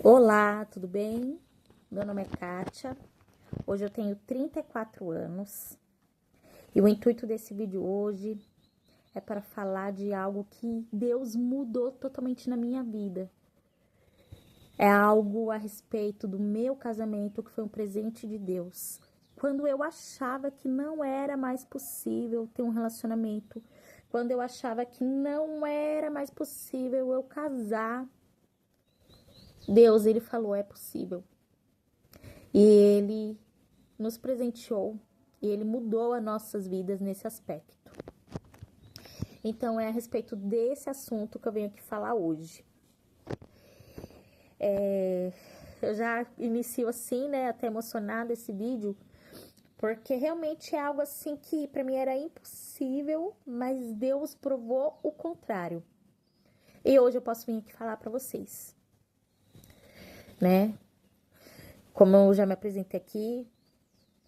Olá, tudo bem? Meu nome é Kátia, hoje eu tenho 34 anos e o intuito desse vídeo hoje é para falar de algo que Deus mudou totalmente na minha vida. É algo a respeito do meu casamento, que foi um presente de Deus. Quando eu achava que não era mais possível ter um relacionamento, quando eu achava que não era mais possível eu casar, Deus, ele falou, é possível. E ele nos presenteou e ele mudou as nossas vidas nesse aspecto. Então é a respeito desse assunto que eu venho aqui falar hoje. Eu já inicio assim, né, até emocionada esse vídeo, porque realmente é algo assim que para mim era impossível, mas Deus provou o contrário. E hoje eu posso vir aqui falar para vocês, né? Como eu já me apresentei aqui,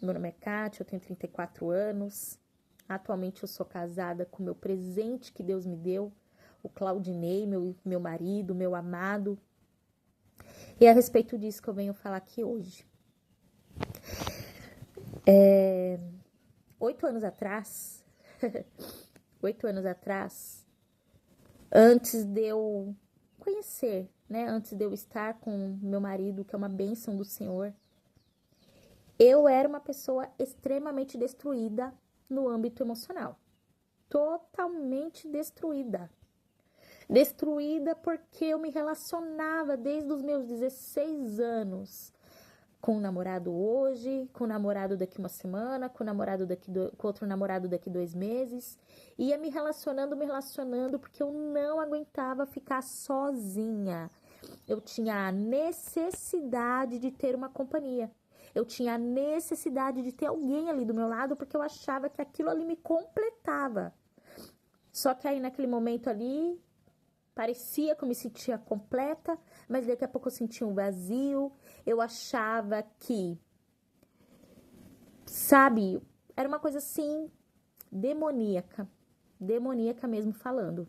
meu nome é Kátia, eu tenho 34 anos. Atualmente eu sou casada com o meu presente que Deus me deu, o Claudinei, meu marido, meu amado. E é a respeito disso que eu venho falar aqui hoje. 8 anos atrás, 8 anos atrás, antes de eu conhecer, né, antes de eu estar com meu marido, que é uma bênção do Senhor, eu era uma pessoa extremamente destruída no âmbito emocional. Totalmente destruída. Destruída porque eu me relacionava desde os meus 16 anos com o namorado hoje, com o namorado daqui uma semana, com o namorado com outro namorado daqui 2 meses. Ia me relacionando, porque eu não aguentava ficar sozinha. Eu tinha a necessidade de ter uma companhia. Eu tinha a necessidade de ter alguém ali do meu lado, porque eu achava que aquilo ali me completava. Só que aí naquele momento ali, parecia que eu me sentia completa, mas daqui a pouco eu sentia um vazio. Eu achava que, sabe, era uma coisa assim, demoníaca. Demoníaca mesmo falando.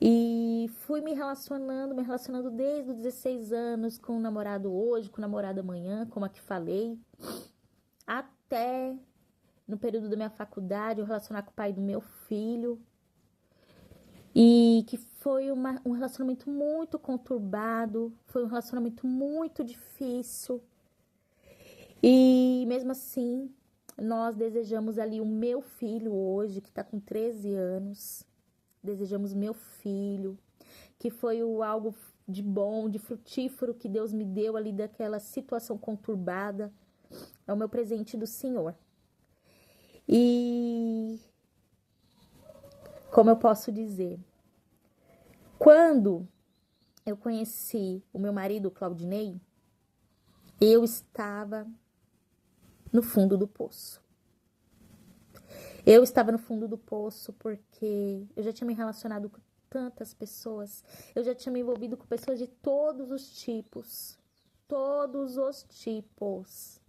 E fui me relacionando desde os 16 anos com o namorado hoje, com o namorado amanhã, como aqui falei. Até no período da minha faculdade, eu relacionar com o pai do meu filho. E que foi um relacionamento muito conturbado, foi um relacionamento muito difícil. E mesmo assim, nós desejamos ali o meu filho hoje, que está com 13 anos. Desejamos meu filho, que foi algo de bom, de frutífero que Deus me deu ali daquela situação conturbada. É o meu presente do Senhor. E como eu posso dizer? Quando eu conheci o meu marido, Claudinei, eu estava no fundo do poço. Eu estava no fundo do poço porque eu já tinha me relacionado com tantas pessoas, eu já tinha me envolvido com pessoas de todos os tipos. Todos os tipos.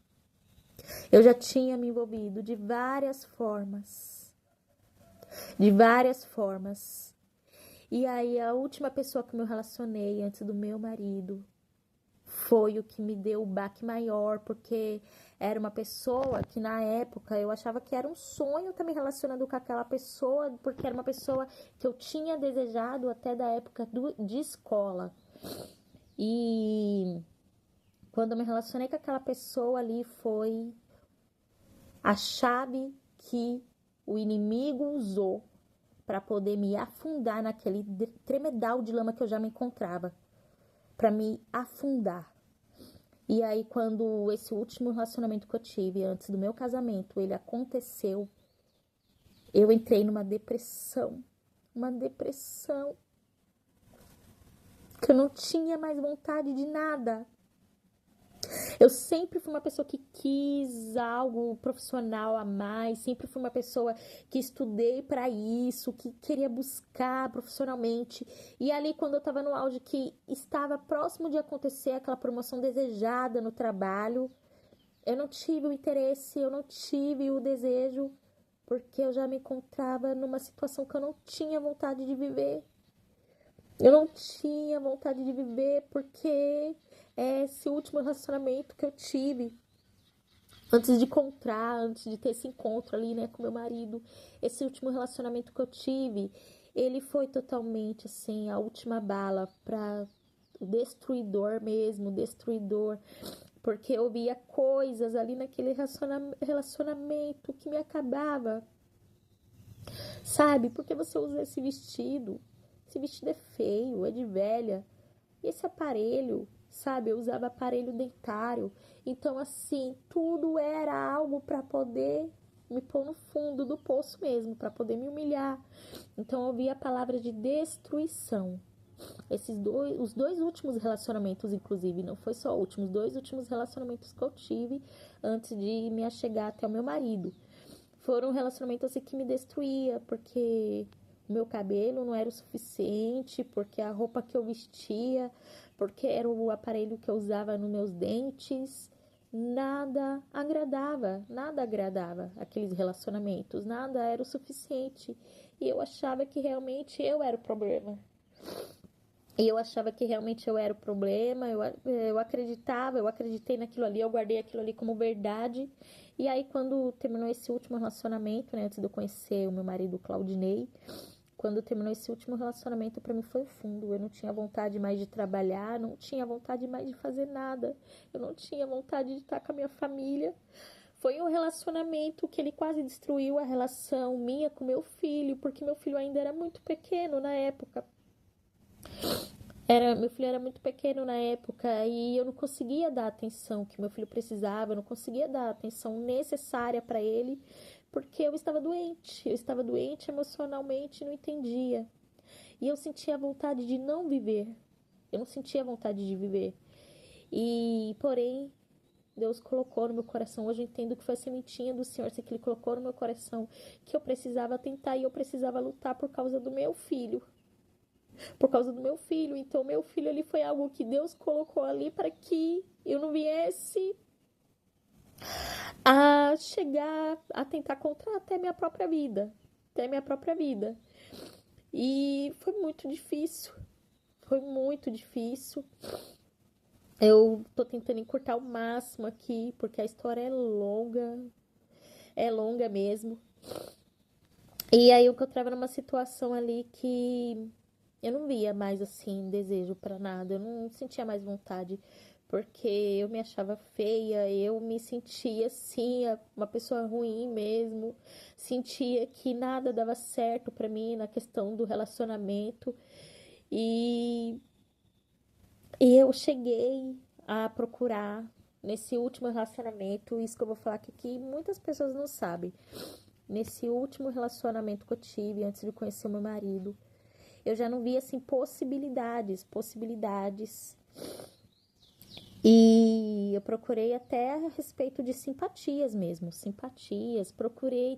Eu já tinha me envolvido de várias formas. De várias formas. E aí a última pessoa que eu me relacionei antes do meu marido foi o que me deu o baque maior, porque era uma pessoa que na época eu achava que era um sonho estar me relacionando com aquela pessoa, porque era uma pessoa que eu tinha desejado até da época de escola. E quando eu me relacionei com aquela pessoa ali, foi a chave que o inimigo usou para poder me afundar naquele tremedal de lama que eu já me encontrava, para me afundar. E aí, quando esse último relacionamento que eu tive antes do meu casamento, ele aconteceu, eu entrei numa depressão. Uma depressão. Que eu não tinha mais vontade de nada. Eu sempre fui uma pessoa que quis algo profissional a mais, sempre fui uma pessoa que estudei para isso, que queria buscar profissionalmente. E ali, quando eu estava no auge, que estava próximo de acontecer aquela promoção desejada no trabalho, eu não tive o interesse, eu não tive o desejo, porque eu já me encontrava numa situação que eu não tinha vontade de viver. Eu não tinha vontade de viver porque esse último relacionamento que eu tive, antes de ter esse encontro ali, né, com meu marido, esse último relacionamento que eu tive, ele foi totalmente, assim, a última bala para o destruidor mesmo, destruidor, porque eu via coisas ali naquele relacionamento que me acabava, sabe? Porque você usa esse vestido? Esse vestido é feio, é de velha. E esse aparelho, sabe? Eu usava aparelho dentário. Então, assim, tudo era algo para poder me pôr no fundo do poço mesmo, para poder me humilhar. Então, eu ouvi a palavra de destruição. Os dois últimos relacionamentos, inclusive, não foi só o último, os dois últimos relacionamentos que eu tive antes de me achegar até o meu marido. Foram relacionamentos assim que me destruía, porque o meu cabelo não era o suficiente, porque a roupa que eu vestia, porque era o aparelho que eu usava nos meus dentes. Nada agradava aqueles relacionamentos, nada era o suficiente. E eu achava que realmente eu era o problema. E eu achava que realmente eu era o problema, eu acreditei naquilo ali, eu guardei aquilo ali como verdade. E aí, quando terminou esse último relacionamento, né, antes de eu conhecer o meu marido, Claudinei, quando terminou esse último relacionamento, para mim foi fundo. Eu não tinha vontade mais de trabalhar, não tinha vontade mais de fazer nada, eu não tinha vontade de estar com a minha família. Foi um relacionamento que ele quase destruiu a relação minha com meu filho, porque meu filho ainda era muito pequeno na época. Meu filho era muito pequeno na época e eu não conseguia dar a atenção que meu filho precisava, eu não conseguia dar a atenção necessária para ele, porque eu estava doente. Eu estava doente emocionalmente, não entendia. E eu sentia vontade de não viver. Eu não sentia vontade de viver. E, porém, Deus colocou no meu coração. Hoje eu entendo que foi a sementinha do Senhor, assim, que Ele colocou no meu coração, que eu precisava tentar e eu precisava lutar por causa do meu filho. Por causa do meu filho. Então, meu filho ali foi algo que Deus colocou ali para que eu não viesse a chegar a tentar contra até minha própria vida. Até minha própria vida. E foi muito difícil. Foi muito difícil. Eu tô tentando encurtar o máximo aqui, porque a história é longa mesmo. E aí eu encontrava numa situação ali que eu não via mais assim desejo pra nada, eu não sentia mais vontade, porque eu me achava feia, eu me sentia assim, uma pessoa ruim mesmo, sentia que nada dava certo pra mim na questão do relacionamento e, e eu cheguei a procurar nesse último relacionamento, isso que eu vou falar aqui que muitas pessoas não sabem. Nesse último relacionamento que eu tive antes de conhecer o meu marido, eu já não via assim possibilidades. E eu procurei até a respeito de simpatias mesmo, simpatias.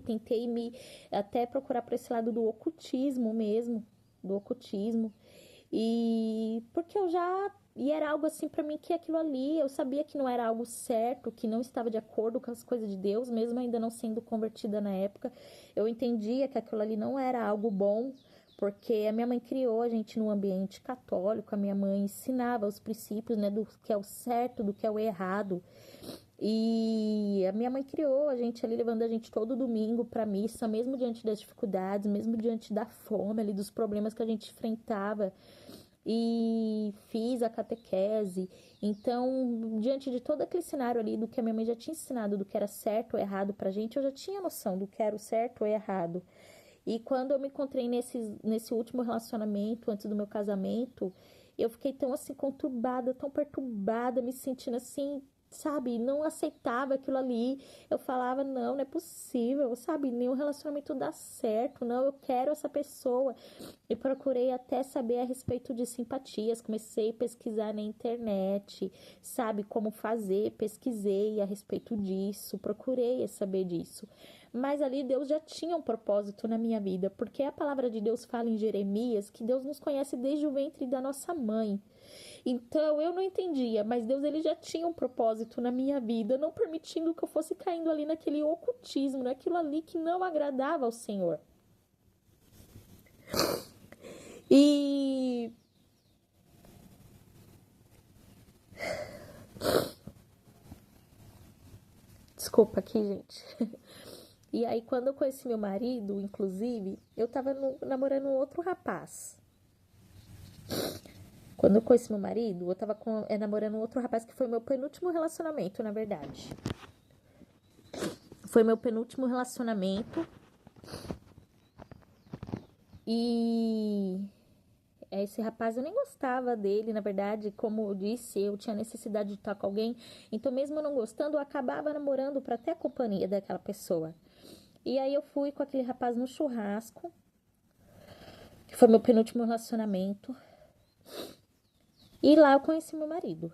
Tentei me até procurar por esse lado do ocultismo mesmo, do ocultismo. E porque e era algo assim para mim que aquilo ali, eu sabia que não era algo certo, que não estava de acordo com as coisas de Deus, mesmo ainda não sendo convertida na época. Eu entendia que aquilo ali não era algo bom, porque a minha mãe criou a gente num ambiente católico, a minha mãe ensinava os princípios, né, do que é o certo, do que é o errado. E a minha mãe criou a gente ali, levando a gente todo domingo para missa, mesmo diante das dificuldades, mesmo diante da fome ali, dos problemas que a gente enfrentava. E fiz a catequese. Então, diante de todo aquele cenário ali, do que a minha mãe já tinha ensinado, do que era certo ou errado pra gente, eu já tinha noção do que era o certo ou errado. E quando eu me encontrei nesse último relacionamento, antes do meu casamento, eu fiquei tão assim conturbada, tão perturbada, me sentindo assim, sabe, não aceitava aquilo ali. Eu falava, não é possível, sabe, nenhum relacionamento dá certo, não, eu quero essa pessoa. E procurei até saber a respeito de simpatias, comecei a pesquisar na internet, sabe, como fazer, pesquisei a respeito disso, procurei saber disso. Mas ali Deus já tinha um propósito na minha vida, porque a palavra de Deus fala em Jeremias que Deus nos conhece desde o ventre da nossa mãe. Então eu não entendia, mas Deus ele já tinha um propósito na minha vida, não permitindo que eu fosse caindo ali naquele ocultismo, naquilo ali que não agradava ao Senhor. E Desculpa aqui, gente. E aí, quando eu conheci meu marido, inclusive, eu tava namorando um outro rapaz. Quando eu conheci meu marido, eu tava namorando um outro rapaz que foi meu penúltimo relacionamento, na verdade. Foi meu penúltimo relacionamento. E esse rapaz, eu nem gostava dele, na verdade. Como eu disse, eu tinha necessidade de estar com alguém. Então, mesmo eu não gostando, eu acabava namorando pra ter a companhia daquela pessoa. E aí, eu fui com aquele rapaz no churrasco, que foi meu penúltimo relacionamento. E lá eu conheci meu marido.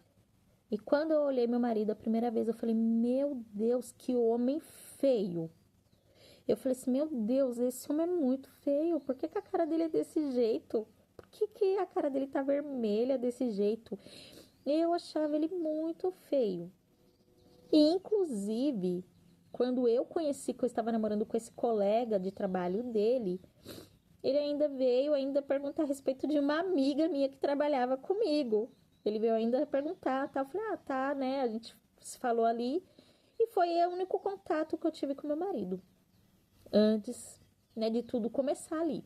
E quando eu olhei meu marido a primeira vez, eu falei, meu Deus, que homem feio. Eu falei assim, meu Deus, esse homem é muito feio. Por que a cara dele é desse jeito? Por que a cara dele tá vermelha desse jeito? Eu achava ele muito feio. E, inclusive, quando eu conheci que eu estava namorando com esse colega de trabalho dele, ele ainda veio perguntar a respeito de uma amiga minha que trabalhava comigo. Ele veio ainda perguntar, tá? Eu falei, tá, né? A gente se falou ali. E foi o único contato que eu tive com meu marido. Antes, né, de tudo começar ali.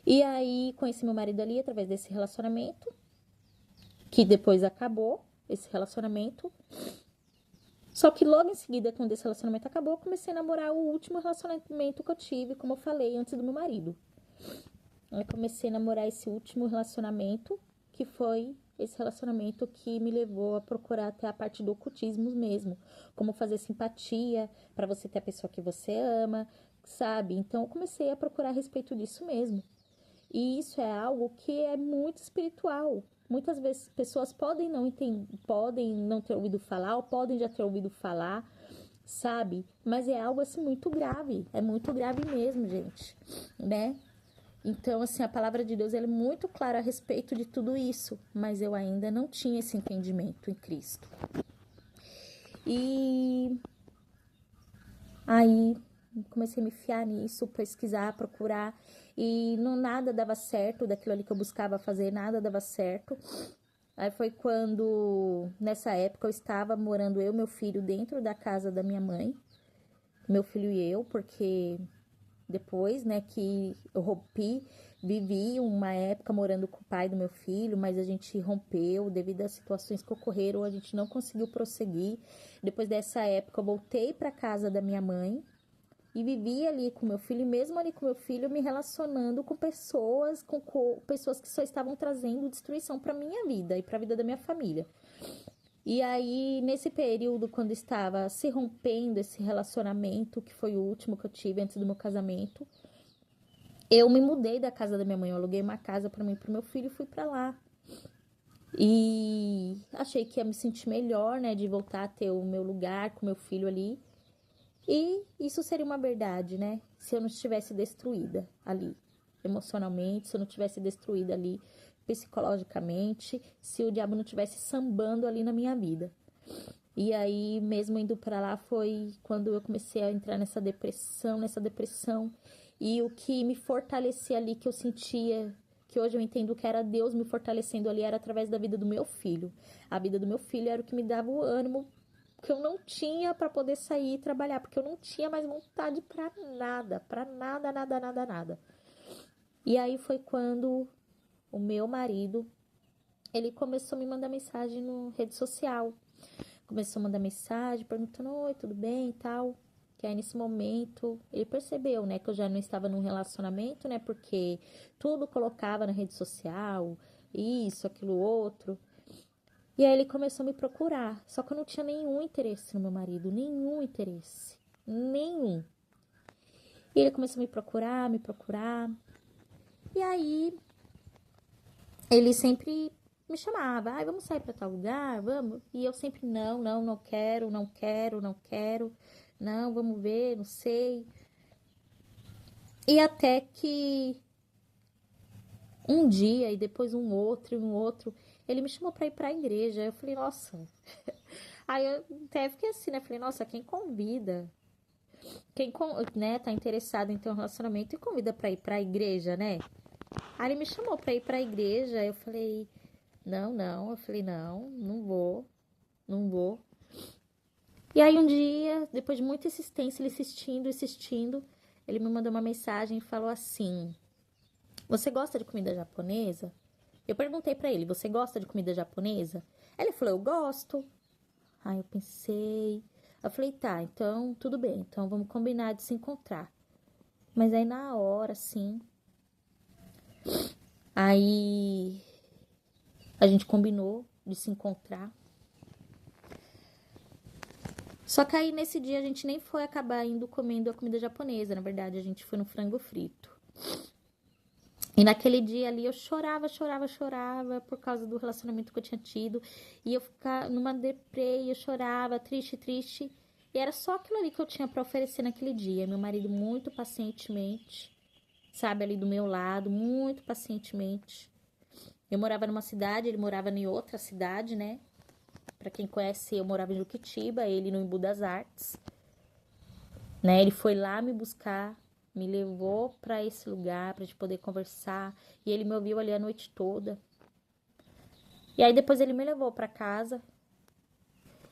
E aí, conheci meu marido ali através desse relacionamento. Que depois acabou, esse relacionamento. Só que logo em seguida, quando esse relacionamento acabou, eu comecei a namorar o último relacionamento que eu tive, como eu falei, antes do meu marido. Eu comecei a namorar esse último relacionamento, que foi esse relacionamento que me levou a procurar até a parte do ocultismo mesmo. Como fazer simpatia para você ter a pessoa que você ama, sabe? Então, eu comecei a procurar a respeito disso mesmo. E isso é algo que é muito espiritual. Muitas vezes pessoas podem não ter ouvido falar, ou podem já ter ouvido falar, sabe? Mas é algo assim muito grave. É muito grave mesmo, gente, né? Então, assim, a palavra de Deus ela é muito clara a respeito de tudo isso, mas eu ainda não tinha esse entendimento em Cristo. E aí comecei a me fiar nisso, pesquisar, procurar, e não nada dava certo daquilo ali que eu buscava fazer, nada dava certo. Aí foi quando, nessa época, eu estava morando eu e meu filho dentro da casa da minha mãe, meu filho e eu, porque depois, né, que eu rompi, vivi uma época morando com o pai do meu filho, mas a gente rompeu devido às situações que ocorreram, a gente não conseguiu prosseguir. Depois dessa época, eu voltei para casa da minha mãe e vivi ali com meu filho, e mesmo ali com meu filho, me relacionando com pessoas, com pessoas que só estavam trazendo destruição para minha vida e para a vida da minha família. E aí, nesse período, quando estava se rompendo esse relacionamento, que foi o último que eu tive antes do meu casamento, eu me mudei da casa da minha mãe. Eu aluguei uma casa para mim e pro meu filho e fui para lá. E achei que ia me sentir melhor, né, de voltar a ter o meu lugar com meu filho ali. E isso seria uma verdade, né, se eu não estivesse destruída ali, emocionalmente, se eu não estivesse destruída ali psicologicamente, se o diabo não estivesse sambando ali na minha vida. E aí, mesmo indo para lá, foi quando eu comecei a entrar nessa depressão. E o que me fortalecia ali, que eu sentia, que hoje eu entendo que era Deus me fortalecendo ali, era através da vida do meu filho. A vida do meu filho era o que me dava o ânimo que eu não tinha para poder sair e trabalhar, porque eu não tinha mais vontade para nada, nada. E aí foi quando o meu marido, ele começou a me mandar mensagem no rede social. Começou a mandar mensagem, perguntando, oi, tudo bem e tal. Que aí, nesse momento, ele percebeu, né, que eu já não estava num relacionamento, né, porque tudo colocava na rede social, isso, aquilo, outro. E aí, ele começou a me procurar. Só que eu não tinha nenhum interesse no meu marido, nenhum interesse, nenhum. E ele começou a me procurar. E aí, ele sempre me chamava, vamos sair para tal lugar, vamos. E eu sempre, não quero, não, vamos ver, não sei. E até que um dia, e depois um outro, ele me chamou para ir para a igreja. Eu falei, nossa. Aí eu até fiquei assim, né? Falei, nossa, quem convida? Né, tá interessado em ter um relacionamento e convida para ir para a igreja, né? Aí ele me chamou para ir para a igreja. Eu falei, Não, não. Eu falei, não, não vou, não vou. E aí um dia, depois de muita insistência, ele insistindo, insistindo, ele me mandou uma mensagem e falou assim: Você gosta de comida japonesa? Eu perguntei pra ele: Você gosta de comida japonesa? Aí ele falou: Eu gosto. Aí eu pensei. Eu falei: Tá, então tudo bem. Então vamos combinar de se encontrar. Mas aí na hora, assim. Aí a gente combinou de se encontrar. Só que aí nesse dia a gente nem foi acabar indo comendo a comida japonesa. Na verdade, a gente foi no frango frito. E naquele dia ali eu chorava, chorava, chorava por causa do relacionamento que eu tinha tido. E eu ficava numa deprê, eu chorava, triste, triste. E era só aquilo ali que eu tinha para oferecer naquele dia. Meu marido muito pacientemente, sabe, ali do meu lado, muito pacientemente. Eu morava numa cidade, ele morava em outra cidade, né? Para quem conhece, eu morava em Juquitiba, ele no Embu das Artes, né? Ele foi lá me buscar, me levou para esse lugar pra gente poder conversar, e ele me ouviu ali a noite toda. E aí depois ele me levou para casa.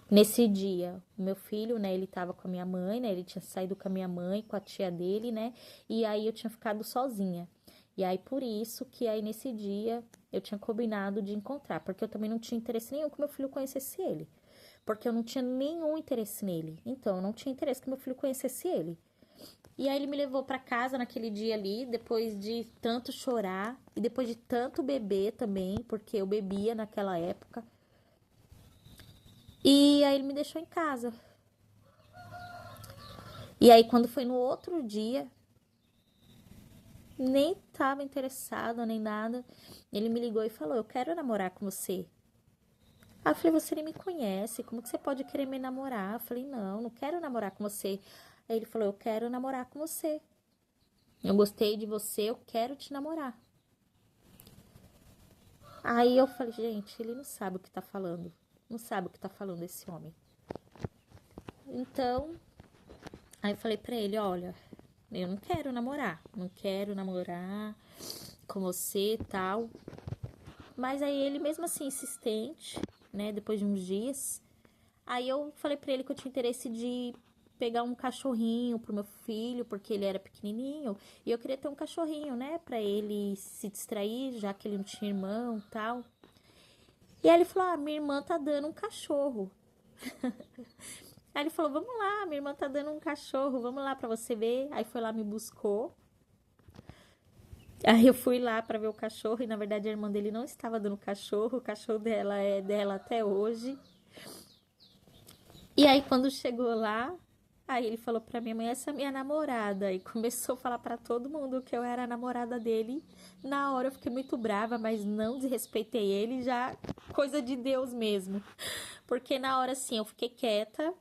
Nesse dia, o meu filho, né, ele tava com a minha mãe, né? Ele tinha saído com a minha mãe, com a tia dele, né? E aí eu tinha ficado sozinha. E aí por isso que aí nesse dia eu tinha combinado de encontrar, porque eu também não tinha interesse nenhum que meu filho conhecesse ele. Porque eu não tinha nenhum interesse nele. Então, eu não tinha interesse que meu filho conhecesse ele. E aí ele me levou pra casa naquele dia ali, depois de tanto chorar e depois de tanto beber também, porque eu bebia naquela época. E aí ele me deixou em casa. E aí quando foi no outro dia, nem tava interessado nem nada, ele me ligou e falou: "Eu quero namorar com você". Aí eu falei: "Você nem me conhece, como que você pode querer me namorar?" Eu falei: "Não, não quero namorar com você". Aí ele falou: "Eu quero namorar com você. Eu gostei de você, eu quero te namorar". Aí eu falei: "Gente, ele não sabe o que tá falando. Não sabe o que tá falando esse homem". Então, aí eu falei pra ele: "Olha, eu não quero namorar. Não quero namorar com você e tal". Mas aí ele mesmo assim insistente, né, depois de uns dias, aí eu falei pra ele que eu tinha interesse de pegar um cachorrinho pro meu filho, porque ele era pequenininho, e eu queria ter um cachorrinho, né, pra ele se distrair, já que ele não tinha irmão e tal. E aí ele falou: "Ah, minha irmã tá dando um cachorro". Aí ele falou: "Vamos lá, minha irmã tá dando um cachorro, vamos lá pra você ver". Aí foi lá, me buscou. Aí eu fui lá pra ver o cachorro e na verdade a irmã dele não estava dando cachorro, o cachorro dela é dela até hoje. E aí quando chegou lá, aí ele falou pra minha mãe: "Essa é minha namorada". E começou a falar pra todo mundo que eu era a namorada dele. Na hora eu fiquei muito brava, mas não desrespeitei ele, já coisa de Deus mesmo. Porque na hora assim eu fiquei quieta.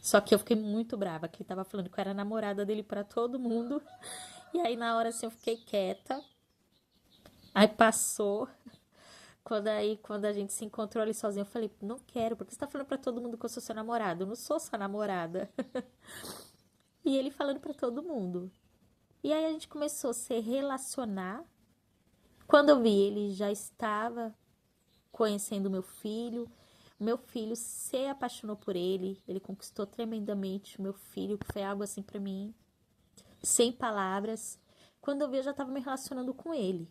Só que eu fiquei muito brava, que ele tava falando que eu era a namorada dele pra todo mundo. E aí na hora assim eu fiquei quieta. Aí passou. Quando a gente se encontrou ali sozinho, eu falei: "Não quero, porque você tá falando pra todo mundo que eu sou seu namorado. Eu não sou sua namorada". E ele falando pra todo mundo. E aí a gente começou a se relacionar. Quando eu vi, ele já estava conhecendo meu filho. Meu filho se apaixonou por ele. Ele conquistou tremendamente o meu filho, que foi algo assim pra mim, sem palavras. Quando eu vi, eu já estava me relacionando com ele.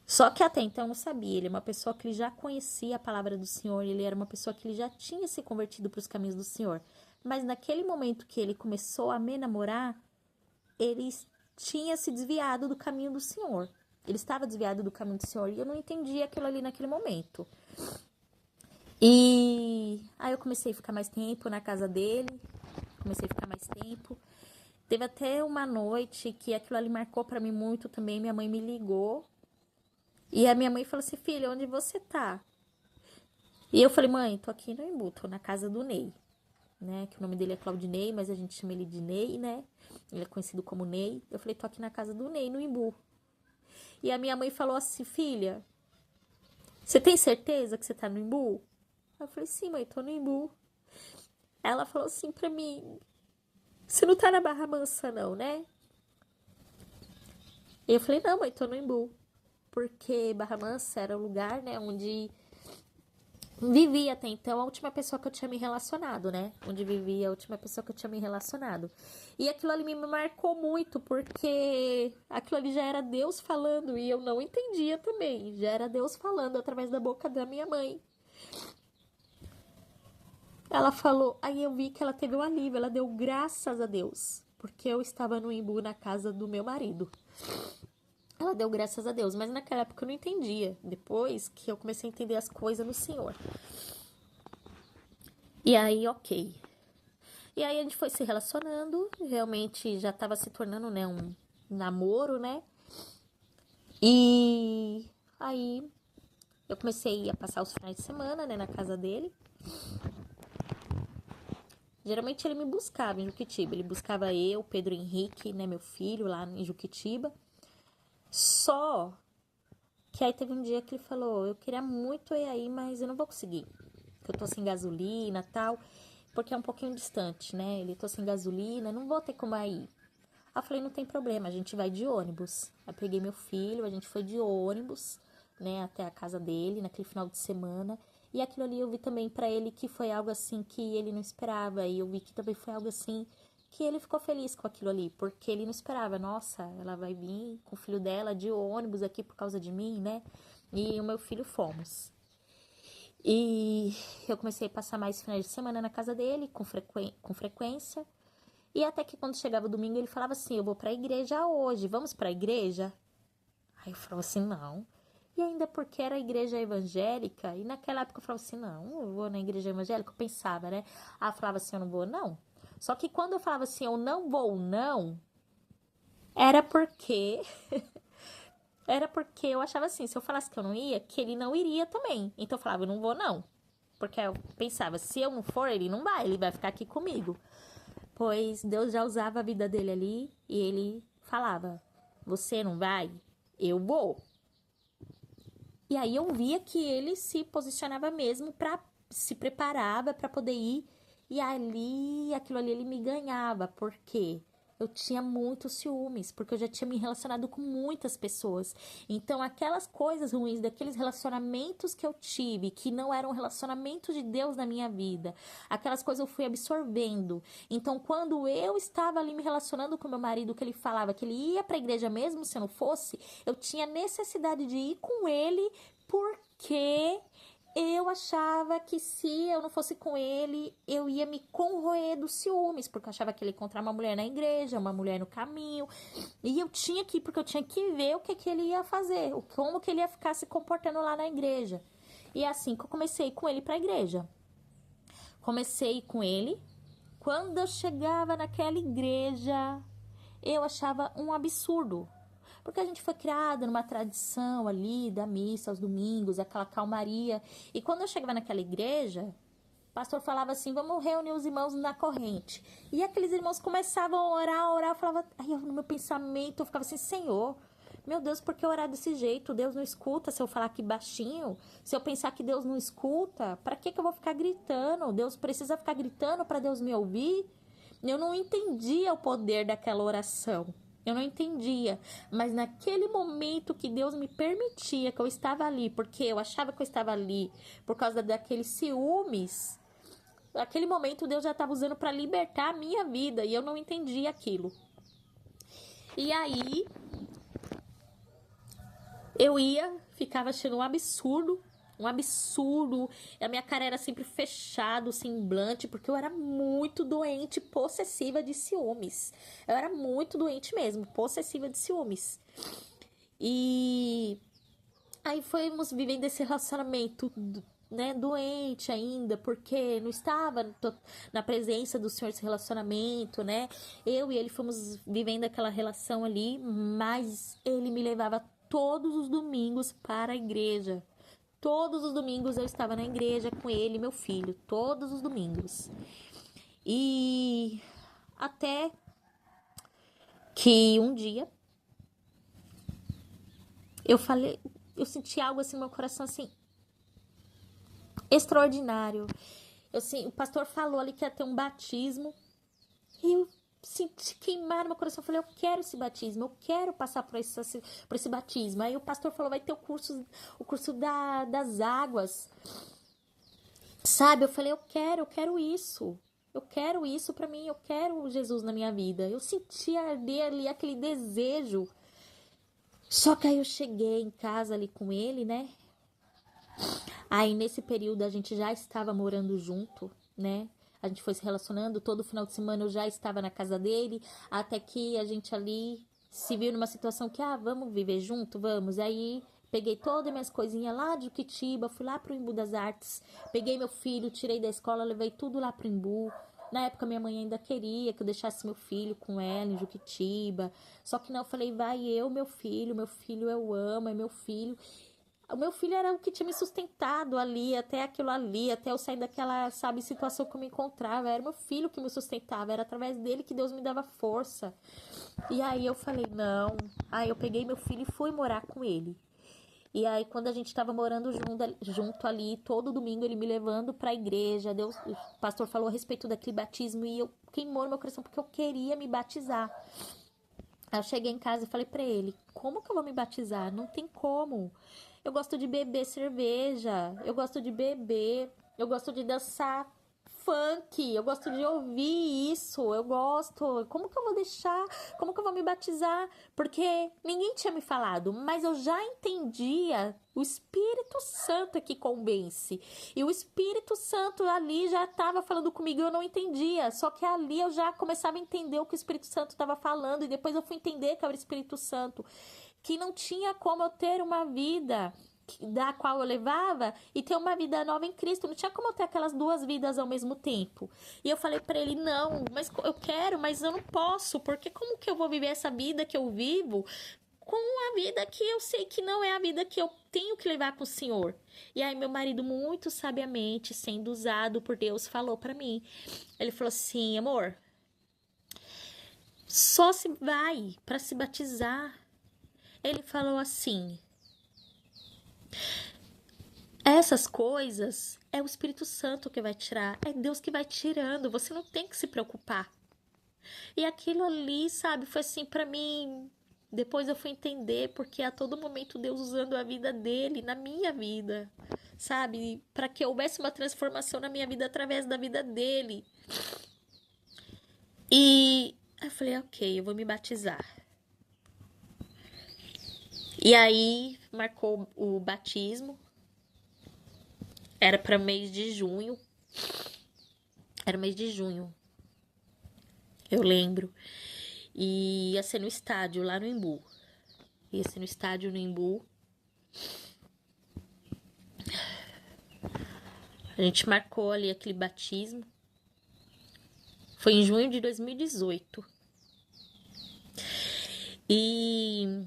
Só que até então eu não sabia. Ele é uma pessoa que ele já conhecia a palavra do Senhor. Ele era uma pessoa que ele já tinha se convertido para os caminhos do Senhor. Mas naquele momento que ele começou a me namorar, ele tinha se desviado do caminho do Senhor. Ele estava desviado do caminho do Senhor e eu não entendi aquilo ali naquele momento. E aí eu comecei a ficar mais tempo na casa dele. Comecei a ficar mais tempo. Teve até uma noite que aquilo ali marcou pra mim muito também. Minha mãe me ligou. E a minha mãe falou assim: "Filha, onde você tá?" E eu falei: "Mãe, tô aqui no Embu, tô na casa do Ney", né? Que o nome dele é Claudinei, mas a gente chama ele de Ney, né? Ele é conhecido como Ney. Eu falei: "Tô aqui na casa do Ney, no Embu". E a minha mãe falou assim: "Filha, você tem certeza que você tá no Embu?" Eu falei: "Sim, mãe, tô no Embu". Ela falou assim pra mim: "Você não tá na Barra Mansa, não, né?" E eu falei: "Não, mãe, tô no Embu". porque Barra Mansa era o lugar, né, onde vivia até então a última pessoa que eu tinha me relacionado, né? Onde vivia a última pessoa que eu tinha me relacionado. E aquilo ali me marcou muito, porque aquilo ali já era Deus falando e eu não entendia também. Já era Deus falando através da boca da minha mãe. Ela falou, aí eu vi que ela teve um alívio, ela deu graças a Deus, porque eu estava no Imbu na casa do meu marido. Ela deu graças a Deus, mas naquela época eu não entendia. Depois que eu comecei a entender as coisas no Senhor. E aí, ok. E aí a gente foi se relacionando, realmente já tava se tornando, né, um namoro, né? E aí eu comecei a passar os finais de semana, né, na casa dele. Geralmente ele me buscava em Juquitiba, ele buscava eu, Pedro Henrique, né, meu filho, lá em Juquitiba. Só que aí teve um dia que ele falou, eu queria muito ir aí, mas eu não vou conseguir, porque eu tô sem gasolina e tal, porque é um pouquinho distante, né, ele tô sem gasolina, não vou ter como ir. Aí eu falei, não tem problema, a gente vai de ônibus. Aí peguei meu filho, a gente foi de ônibus, né, até a casa dele, naquele final de semana. E aquilo ali eu vi também pra ele que foi algo assim que ele não esperava. E eu vi que também foi algo assim que ele ficou feliz com aquilo ali, porque ele não esperava. Nossa, ela vai vir com o filho dela de ônibus aqui por causa de mim, né? E o meu filho fomos. E eu comecei a passar mais finais de semana na casa dele, com frequência. E até que quando chegava o domingo, ele falava assim, eu vou pra igreja hoje, vamos pra igreja? Aí eu falava assim, não. E ainda porque era igreja evangélica, e naquela época eu falava assim, não, eu vou na igreja evangélica, eu pensava, né? Aí eu falava assim, eu não vou, não. Só que quando eu falava assim, eu não vou, não, era porque... Era porque eu achava assim, se eu falasse que eu não ia, que ele não iria também. Então eu falava, eu não vou, não. Porque eu pensava, se eu não for, ele vai ficar aqui comigo. Pois Deus já usava a vida dele ali e ele falava: você não vai? Eu vou. E aí eu via que ele se posicionava mesmo para se preparava para poder ir e ali aquilo ali ele me ganhava, porque eu tinha muitos ciúmes, porque eu já tinha me relacionado com muitas pessoas. Então, aquelas coisas ruins, daqueles relacionamentos que eu tive, que não eram relacionamentos de Deus na minha vida, aquelas coisas eu fui absorvendo. Então, quando eu estava ali me relacionando com meu marido, que ele falava que ele ia para a igreja mesmo se eu não fosse, eu tinha necessidade de ir com ele, porque eu achava que se eu não fosse com ele, eu ia me corroer dos ciúmes, porque eu achava que ele ia encontrar uma mulher na igreja, uma mulher no caminho, e eu tinha que ir, porque eu tinha que ver o que, que ele ia fazer, como que ele ia ficar se comportando lá na igreja. E é assim que eu comecei com ele pra igreja. Comecei com ele. Quando eu chegava naquela igreja, eu achava um absurdo. Porque a gente foi criada numa tradição ali da missa aos domingos, aquela calmaria. E quando eu chegava naquela igreja, o pastor falava assim, vamos reunir os irmãos na corrente. E aqueles irmãos começavam a orar, eu falava, aí no meu pensamento eu ficava assim, Senhor, meu Deus, por que orar desse jeito? Deus não escuta se eu falar aqui baixinho? Se eu pensar que Deus não escuta, para que eu vou ficar gritando? Deus precisa ficar gritando para Deus me ouvir? Eu não entendia o poder daquela oração. Eu não entendia. Mas naquele momento que Deus me permitia que eu estava ali, porque eu achava que eu estava ali por causa daqueles ciúmes, naquele momento Deus já estava usando para libertar a minha vida e eu não entendia aquilo. E aí eu ficava achando um absurdo. A minha cara era sempre fechada, o semblante, porque eu era muito doente, possessiva de ciúmes. Eu era muito doente mesmo, possessiva de ciúmes. E aí fomos vivendo esse relacionamento, né, doente ainda, porque não estava na presença do Senhor esse relacionamento, né? Eu e ele fomos vivendo aquela relação ali, mas ele me levava todos os domingos para a igreja. Todos os domingos eu estava na igreja com ele e meu filho, todos os domingos. E até que um dia eu senti algo assim no meu coração assim extraordinário. O pastor falou ali que ia ter um batismo. E senti queimar no meu coração. Eu falei, eu quero esse batismo, eu quero passar por esse batismo. Aí o pastor falou, vai ter o curso das águas. Sabe, eu falei, eu quero isso. Eu quero isso pra mim, eu quero Jesus na minha vida. Eu senti arder ali aquele desejo. Só que aí eu cheguei em casa ali com ele, né? Aí nesse período a gente já estava morando junto, né? A gente foi se relacionando, todo final de semana eu já estava na casa dele, até que a gente ali se viu numa situação que, vamos viver junto, vamos. Aí peguei todas as minhas coisinhas lá de Juquitiba, fui lá pro Embu das Artes, peguei meu filho, tirei da escola, levei tudo lá pro Embu. Na época minha mãe ainda queria que eu deixasse meu filho com ela em Juquitiba, só que não, eu falei, vai eu, meu filho eu amo, é meu filho. O meu filho era o que tinha me sustentado ali, até aquilo ali, até eu sair daquela, sabe, situação que eu me encontrava. Era meu filho que me sustentava, era através dele que Deus me dava força. E aí eu falei, não. Aí eu peguei meu filho e fui morar com ele. E aí quando a gente tava morando junto ali, todo domingo ele me levando pra igreja, Deus, o pastor falou a respeito daquele batismo e eu queimou no meu coração porque eu queria me batizar. Aí eu cheguei em casa e falei pra ele, como que eu vou me batizar? Não tem como. Eu gosto de beber cerveja, eu gosto de beber, eu gosto de dançar funk, eu gosto de ouvir isso, eu gosto. Como que eu vou deixar? Como que eu vou me batizar? Porque ninguém tinha me falado, mas eu já entendia. O Espírito Santo é que convence. E o Espírito Santo ali já estava falando comigo e eu não entendia. Só que ali eu já começava a entender o que o Espírito Santo estava falando. E depois eu fui entender que era o Espírito Santo. Que não tinha como eu ter uma vida da qual eu levava e ter uma vida nova em Cristo. Não tinha como eu ter aquelas duas vidas ao mesmo tempo. E eu falei pra ele, não, mas eu quero, mas eu não posso. Porque como que eu vou viver essa vida que eu vivo com a vida que eu sei que não é a vida que eu tenho que levar com o Senhor? E aí meu marido, muito sabiamente, sendo usado por Deus, falou pra mim. Ele falou assim, amor, só se vai pra se batizar. Ele falou assim, essas coisas é o Espírito Santo que vai tirar, é Deus que vai tirando, você não tem que se preocupar. E aquilo ali, sabe, foi assim pra mim. Depois eu fui entender porque a todo momento Deus usando a vida dele na minha vida, sabe, para que houvesse uma transformação na minha vida através da vida dele. E aí eu falei, ok, eu vou me batizar. E aí marcou o batismo. Era para mês de junho. Era mês de junho. Eu lembro. E ia ser no estádio, lá no Embu. Ia ser no estádio no Embu. A gente marcou ali aquele batismo. Foi em junho de 2018. E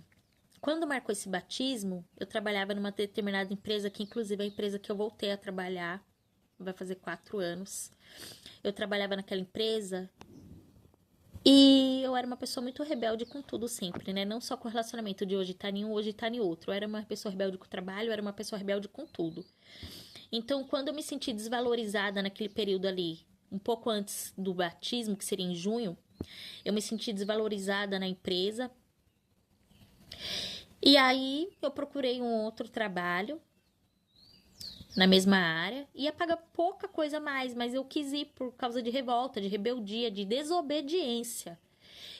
quando marcou esse batismo, eu trabalhava numa determinada empresa, que inclusive é a empresa que eu voltei a trabalhar. Vai fazer 4 anos. Eu trabalhava naquela empresa e eu era uma pessoa muito rebelde com tudo sempre, né? Não só com o relacionamento de hoje tá em um, hoje tá em outro. Eu era uma pessoa rebelde com o trabalho, eu era uma pessoa rebelde com tudo. Então, quando eu me senti desvalorizada naquele período ali, um pouco antes do batismo, que seria em junho, eu me senti desvalorizada na empresa. E aí, eu procurei um outro trabalho na mesma área, ia pagar pouca coisa a mais, mas eu quis ir por causa de revolta, de rebeldia, de desobediência.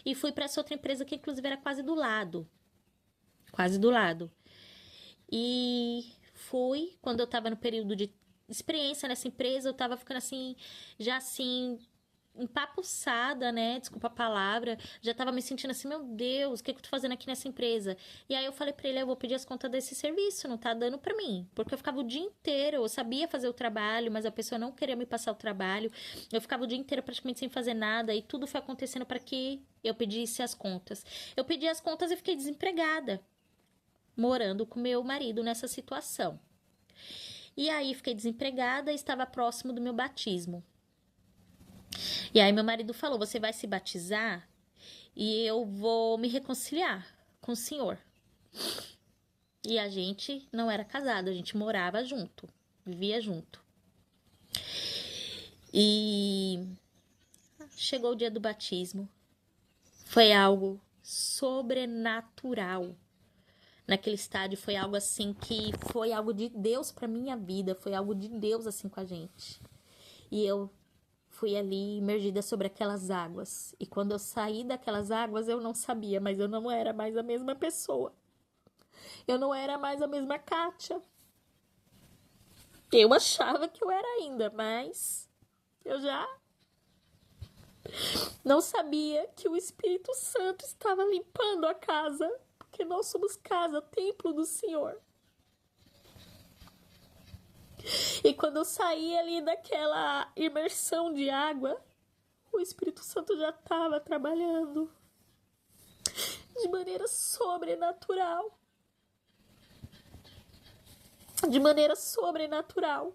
E fui para essa outra empresa que inclusive era quase do lado. Quase do lado. E fui, quando eu tava no período de experiência nessa empresa, eu tava ficando assim, já assim, empapuçada, né? Desculpa a palavra. Já tava me sentindo assim, meu Deus, o que eu tô fazendo aqui nessa empresa? E aí eu falei pra ele, eu vou pedir as contas desse serviço, não tá dando pra mim. Porque eu ficava o dia inteiro, eu sabia fazer o trabalho, mas a pessoa não queria me passar o trabalho. Eu ficava o dia inteiro praticamente sem fazer nada e tudo foi acontecendo para que eu pedisse as contas. Eu pedi as contas e fiquei desempregada, morando com meu marido nessa situação. E aí fiquei desempregada e estava próximo do meu batismo. E aí meu marido falou, você vai se batizar e eu vou me reconciliar com o Senhor. E a gente não era casado, a gente morava junto, vivia junto. E chegou o dia do batismo. Foi algo sobrenatural. Naquele estádio foi algo assim que foi algo de Deus para minha vida, foi algo de Deus assim com a gente. E eu fui ali imergida sobre aquelas águas. E quando eu saí daquelas águas, eu não sabia, mas eu não era mais a mesma pessoa. Eu não era mais a mesma Kátia. Eu achava que eu era ainda, mas eu já não sabia que o Espírito Santo estava limpando a casa, porque nós somos casa, templo do Senhor. E quando eu saí ali daquela imersão de água, o Espírito Santo já estava trabalhando de maneira sobrenatural. De maneira sobrenatural.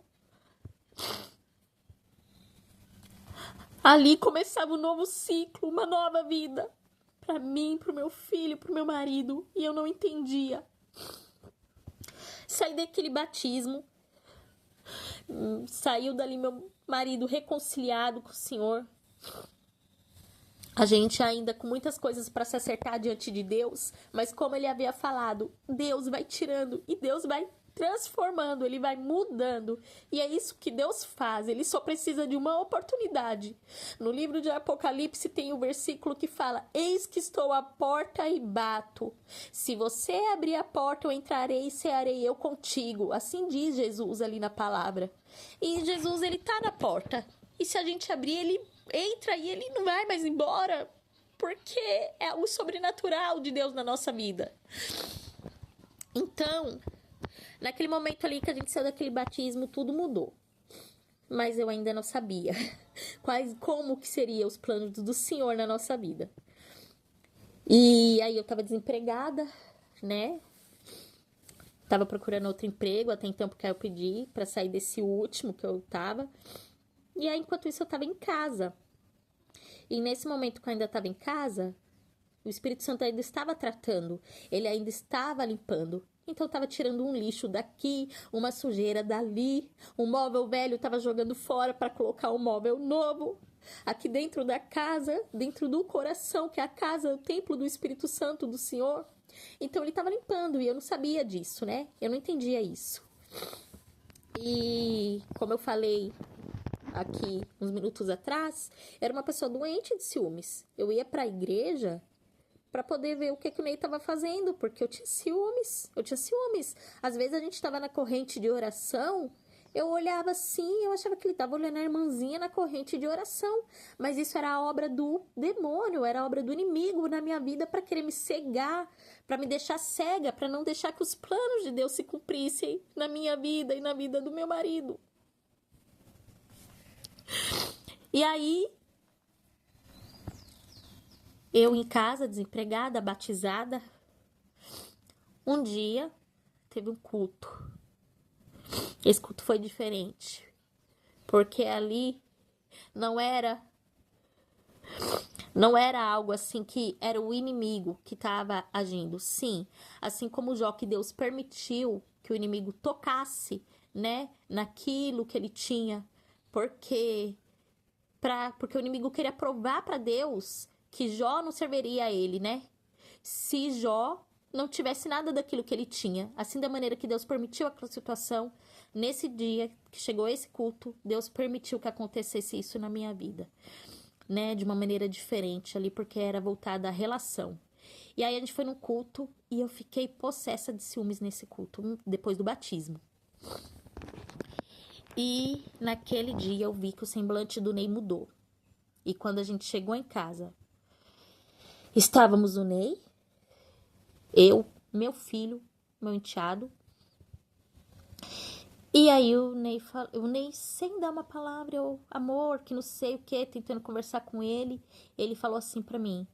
Ali começava um novo ciclo, uma nova vida. Para mim, para o meu filho, para o meu marido. E eu não entendia. Saí daquele batismo. Saiu dali meu marido reconciliado com o Senhor. A gente ainda com muitas coisas para se acertar diante de Deus. Mas como ele havia falado, Deus vai tirando e Deus vai transformando, ele vai mudando. E é isso que Deus faz, ele só precisa de uma oportunidade. No livro de Apocalipse tem o versículo que fala: eis que estou à porta e bato. Se você abrir a porta, eu entrarei e cearei eu contigo. Assim diz Jesus ali na palavra. E Jesus, ele tá na porta. E se a gente abrir, ele entra e ele não vai mais embora. Porque é algo sobrenatural de Deus na nossa vida. Então, naquele momento ali que a gente saiu daquele batismo, tudo mudou. Mas eu ainda não sabia como que seriam os planos do Senhor na nossa vida. E aí eu tava desempregada, né? Tava procurando outro emprego, até então porque eu pedi pra sair desse último que eu tava. E aí, enquanto isso, eu tava em casa. E nesse momento que eu ainda tava em casa, o Espírito Santo ainda estava tratando. Ele ainda estava limpando. Então, estava tirando um lixo daqui, uma sujeira dali. Um móvel velho estava jogando fora para colocar um móvel novo. Aqui dentro da casa, dentro do coração, que é a casa, o templo do Espírito Santo do Senhor. Então, ele estava limpando e eu não sabia disso, né? Eu não entendia isso. E, como eu falei aqui uns minutos atrás, era uma pessoa doente de ciúmes. Eu ia para a igreja para poder ver o que o Ney estava fazendo, porque eu tinha ciúmes. Às vezes a gente estava na corrente de oração, eu olhava assim, eu achava que ele estava olhando a irmãzinha na corrente de oração, mas isso era a obra do demônio, era a obra do inimigo na minha vida para querer me cegar, para me deixar cega, para não deixar que os planos de Deus se cumprissem na minha vida e na vida do meu marido. E aí, eu em casa, desempregada, batizada, um dia teve um culto. Esse culto foi diferente, porque ali não era algo assim que era o inimigo que estava agindo. Sim, assim como Jó, que Deus permitiu que o inimigo tocasse, né, naquilo que ele tinha, porque o inimigo queria provar para Deus que Jó não serviria a ele, né? Se Jó não tivesse nada daquilo que ele tinha. Assim, da maneira que Deus permitiu aquela situação, nesse dia que chegou esse culto, Deus permitiu que acontecesse isso na minha vida, né? De uma maneira diferente ali, porque era voltada à relação. E aí a gente foi no culto e eu fiquei possessa de ciúmes nesse culto, depois do batismo. E naquele dia eu vi que o semblante do Ney mudou. E quando a gente chegou em casa, estávamos o Ney, eu, meu filho, meu enteado. E aí o Ney sem dar uma palavra, eu, amor, que não sei o que, tentando conversar com ele. Ele falou assim pra mim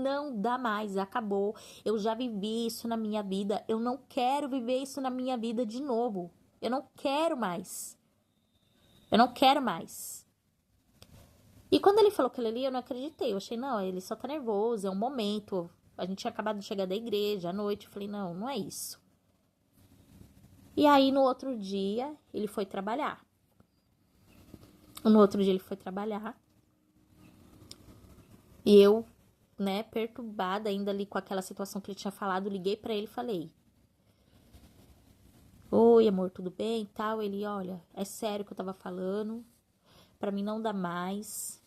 não dá mais, acabou. Eu já vivi isso na minha vida, eu não quero viver isso na minha vida de novo. Eu não quero mais. E quando ele falou aquilo ali, eu não acreditei. Eu achei, não, ele só tá nervoso, é um momento. A gente tinha acabado de chegar da igreja à noite. Eu falei, não é isso. E aí, no outro dia, ele foi trabalhar. E eu né, perturbada ainda ali com aquela situação que ele tinha falado, liguei pra ele e falei: oi, amor, tudo bem? E tal. Ele, olha, é sério que eu tava falando, pra mim não dá mais.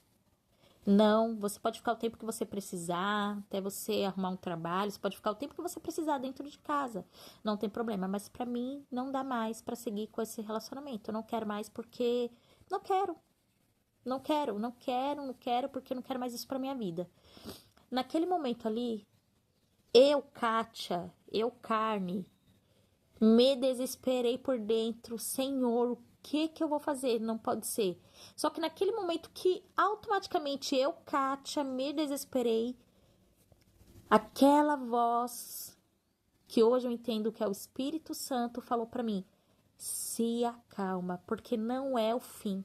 Não, você pode ficar o tempo que você precisar, até você arrumar um trabalho, você pode ficar o tempo que você precisar dentro de casa, não tem problema, mas pra mim não dá mais pra seguir com esse relacionamento, eu não quero mais porque não quero, não quero porque eu não quero mais isso pra minha vida. Naquele momento ali, eu, Kátia, eu, carne, me desesperei por dentro. Senhor, o que que eu vou fazer? Não pode ser. Só que naquele momento que automaticamente eu, Kátia, me desesperei, aquela voz que hoje eu entendo que é o Espírito Santo falou para mim: se acalma, porque não é o fim.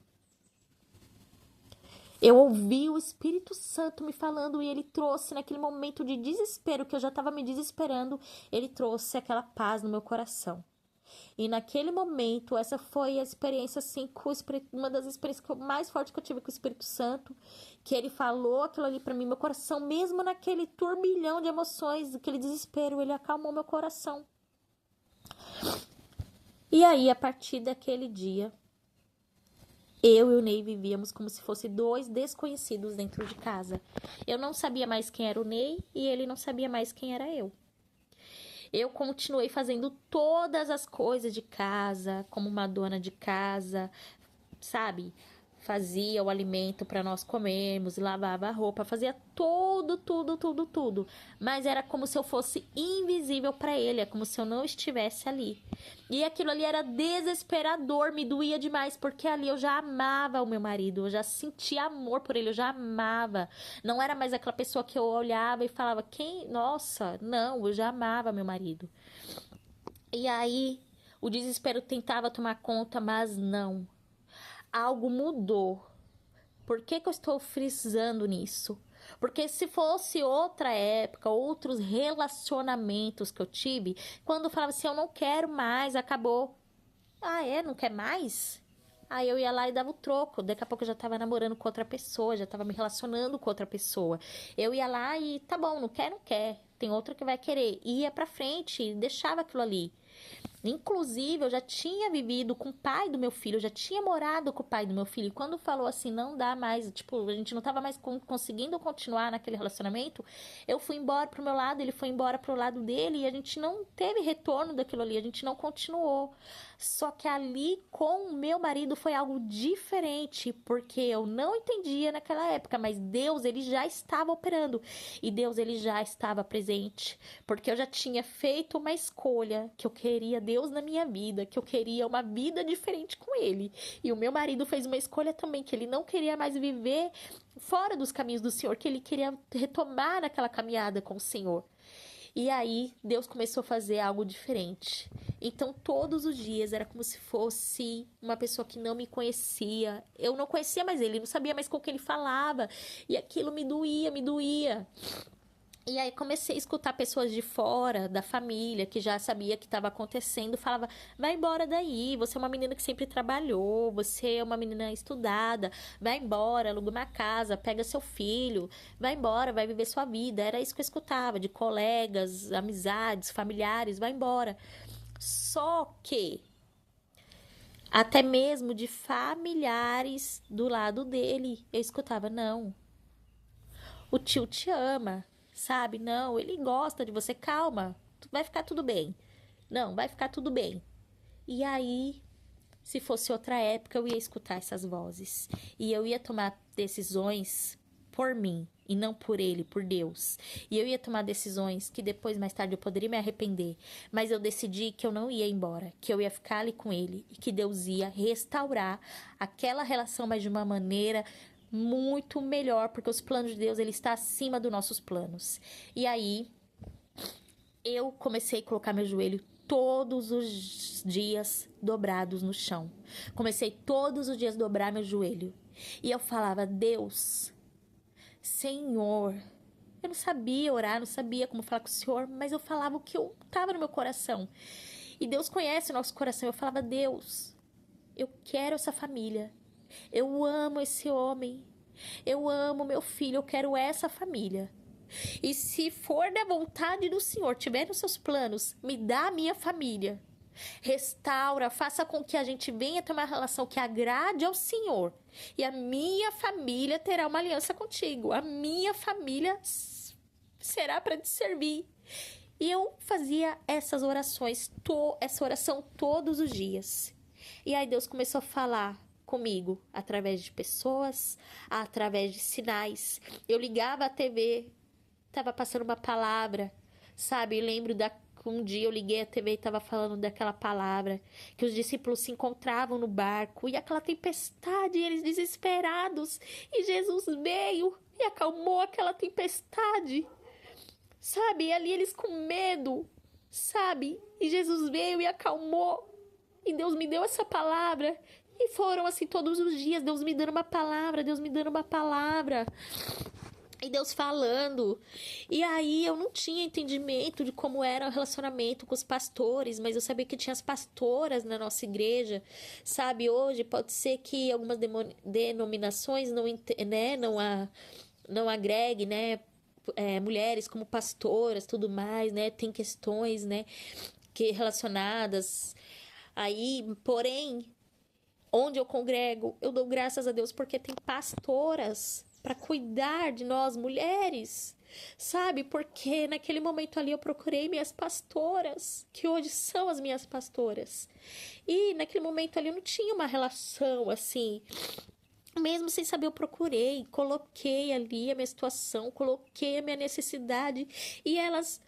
Eu ouvi o Espírito Santo me falando e ele trouxe naquele momento de desespero que eu já estava me desesperando, ele trouxe aquela paz no meu coração. E naquele momento, essa foi a experiência, assim, com o Espírito, uma das experiências mais fortes que eu tive com o Espírito Santo, que ele falou aquilo ali pra mim, meu coração, mesmo naquele turbilhão de emoções, aquele desespero, ele acalmou meu coração. E aí, a partir daquele dia, eu e o Ney vivíamos como se fossem dois desconhecidos dentro de casa. Eu não sabia mais quem era o Ney e ele não sabia mais quem era eu. Eu continuei fazendo todas as coisas de casa, como uma dona de casa, sabe? Fazia o alimento para nós comermos, lavava a roupa, fazia tudo. Mas era como se eu fosse invisível para ele, é como se eu não estivesse ali. E aquilo ali era desesperador, me doía demais, porque ali eu já amava o meu marido, eu já sentia amor por ele, eu já amava. Não era mais aquela pessoa que eu olhava e falava: quem? Nossa, não, eu já amava meu marido. E aí o desespero tentava tomar conta, mas não. Algo mudou. Por que que eu estou frisando nisso? Porque se fosse outra época, outros relacionamentos que eu tive, quando eu falava assim, eu não quero mais, acabou. Ah, é? Não quer mais? Aí eu ia lá e dava o troco. Daqui a pouco eu já tava namorando com outra pessoa, já tava me relacionando com outra pessoa. Eu ia lá e tá bom, não quer, não quer. Tem outro que vai querer. Ia pra frente e deixava aquilo ali. Inclusive, eu já tinha vivido com o pai do meu filho, eu já tinha morado com o pai do meu filho. E quando falou assim, não dá mais, tipo, a gente não tava mais conseguindo continuar naquele relacionamento, eu fui embora pro meu lado, ele foi embora pro lado dele e a gente não teve retorno daquilo ali, a gente não continuou. Só que ali com o meu marido foi algo diferente, porque eu não entendia naquela época, mas Deus, ele já estava operando e Deus, ele já estava presente, porque eu já tinha feito uma escolha que eu queria Deus na minha vida, que eu queria uma vida diferente com ele. E o meu marido fez uma escolha também, que ele não queria mais viver fora dos caminhos do Senhor, que ele queria retomar aquela caminhada com o Senhor. E aí, Deus começou a fazer algo diferente. Então, todos os dias era como se fosse uma pessoa que não me conhecia. Eu não conhecia mais ele, não sabia mais com quem ele falava. E aquilo me doía, me doía. E aí comecei a escutar pessoas de fora, da família, que já sabia que estava acontecendo, falava: vai embora daí, você é uma menina que sempre trabalhou, você é uma menina estudada, vai embora, aluga uma casa, pega seu filho, vai embora, vai viver sua vida. Era isso que eu escutava, de colegas, amizades, familiares, vai embora. Só que, até mesmo de familiares do lado dele, eu escutava: não, o tio te ama, sabe? Não, ele gosta de você, calma, vai ficar tudo bem. Não, vai ficar tudo bem. E aí, se fosse outra época, eu ia escutar essas vozes. E eu ia tomar decisões por mim e não por ele, por Deus. E eu ia tomar decisões que depois, mais tarde, eu poderia me arrepender. Mas eu decidi que eu não ia embora, que eu ia ficar ali com ele e que Deus ia restaurar aquela relação, mas de uma maneira muito melhor, porque os planos de Deus, ele está acima dos nossos planos. E aí, eu comecei a colocar meu joelho todos os dias dobrados no chão. Comecei todos os dias a dobrar meu joelho. E eu falava: Deus, Senhor. Eu não sabia orar, não sabia como falar com o Senhor, mas eu falava o que eu estava no meu coração. E Deus conhece o nosso coração. Eu falava: Deus, eu quero essa família. Eu amo esse homem. Eu amo meu filho. Eu quero essa família. E se for da vontade do Senhor, tiver nos seus planos, me dá a minha família. Restaura, faça com que a gente venha ter uma relação que agrade ao Senhor. E a minha família terá uma aliança contigo. A minha família será para te servir. E eu fazia essas orações, essa oração todos os dias. E aí Deus começou a falar comigo através de pessoas, através de sinais. Eu ligava a TV, tava passando uma palavra, sabe? Eu lembro um dia eu liguei a TV e tava falando daquela palavra, que os discípulos se encontravam no barco e aquela tempestade, e eles desesperados, e Jesus veio e acalmou aquela tempestade, sabe? E ali eles com medo, sabe? E Jesus veio e acalmou, e Deus me deu essa palavra. E foram assim todos os dias, Deus me dando uma palavra, Deus me dando uma palavra. E Deus falando. E aí eu não tinha entendimento de como era o relacionamento com os pastores, mas eu sabia que tinha as pastoras na nossa igreja, sabe? Hoje pode ser que algumas denominações não agreguem, né? Mulheres como pastoras, tudo mais, né? Tem questões, né? Que relacionadas aí, porém, onde eu congrego, eu dou graças a Deus porque tem pastoras para cuidar de nós mulheres, sabe? Porque naquele momento ali eu procurei minhas pastoras, que hoje são as minhas pastoras. E naquele momento ali eu não tinha uma relação assim. Mesmo sem saber, eu procurei, coloquei ali a minha situação, coloquei a minha necessidade e elas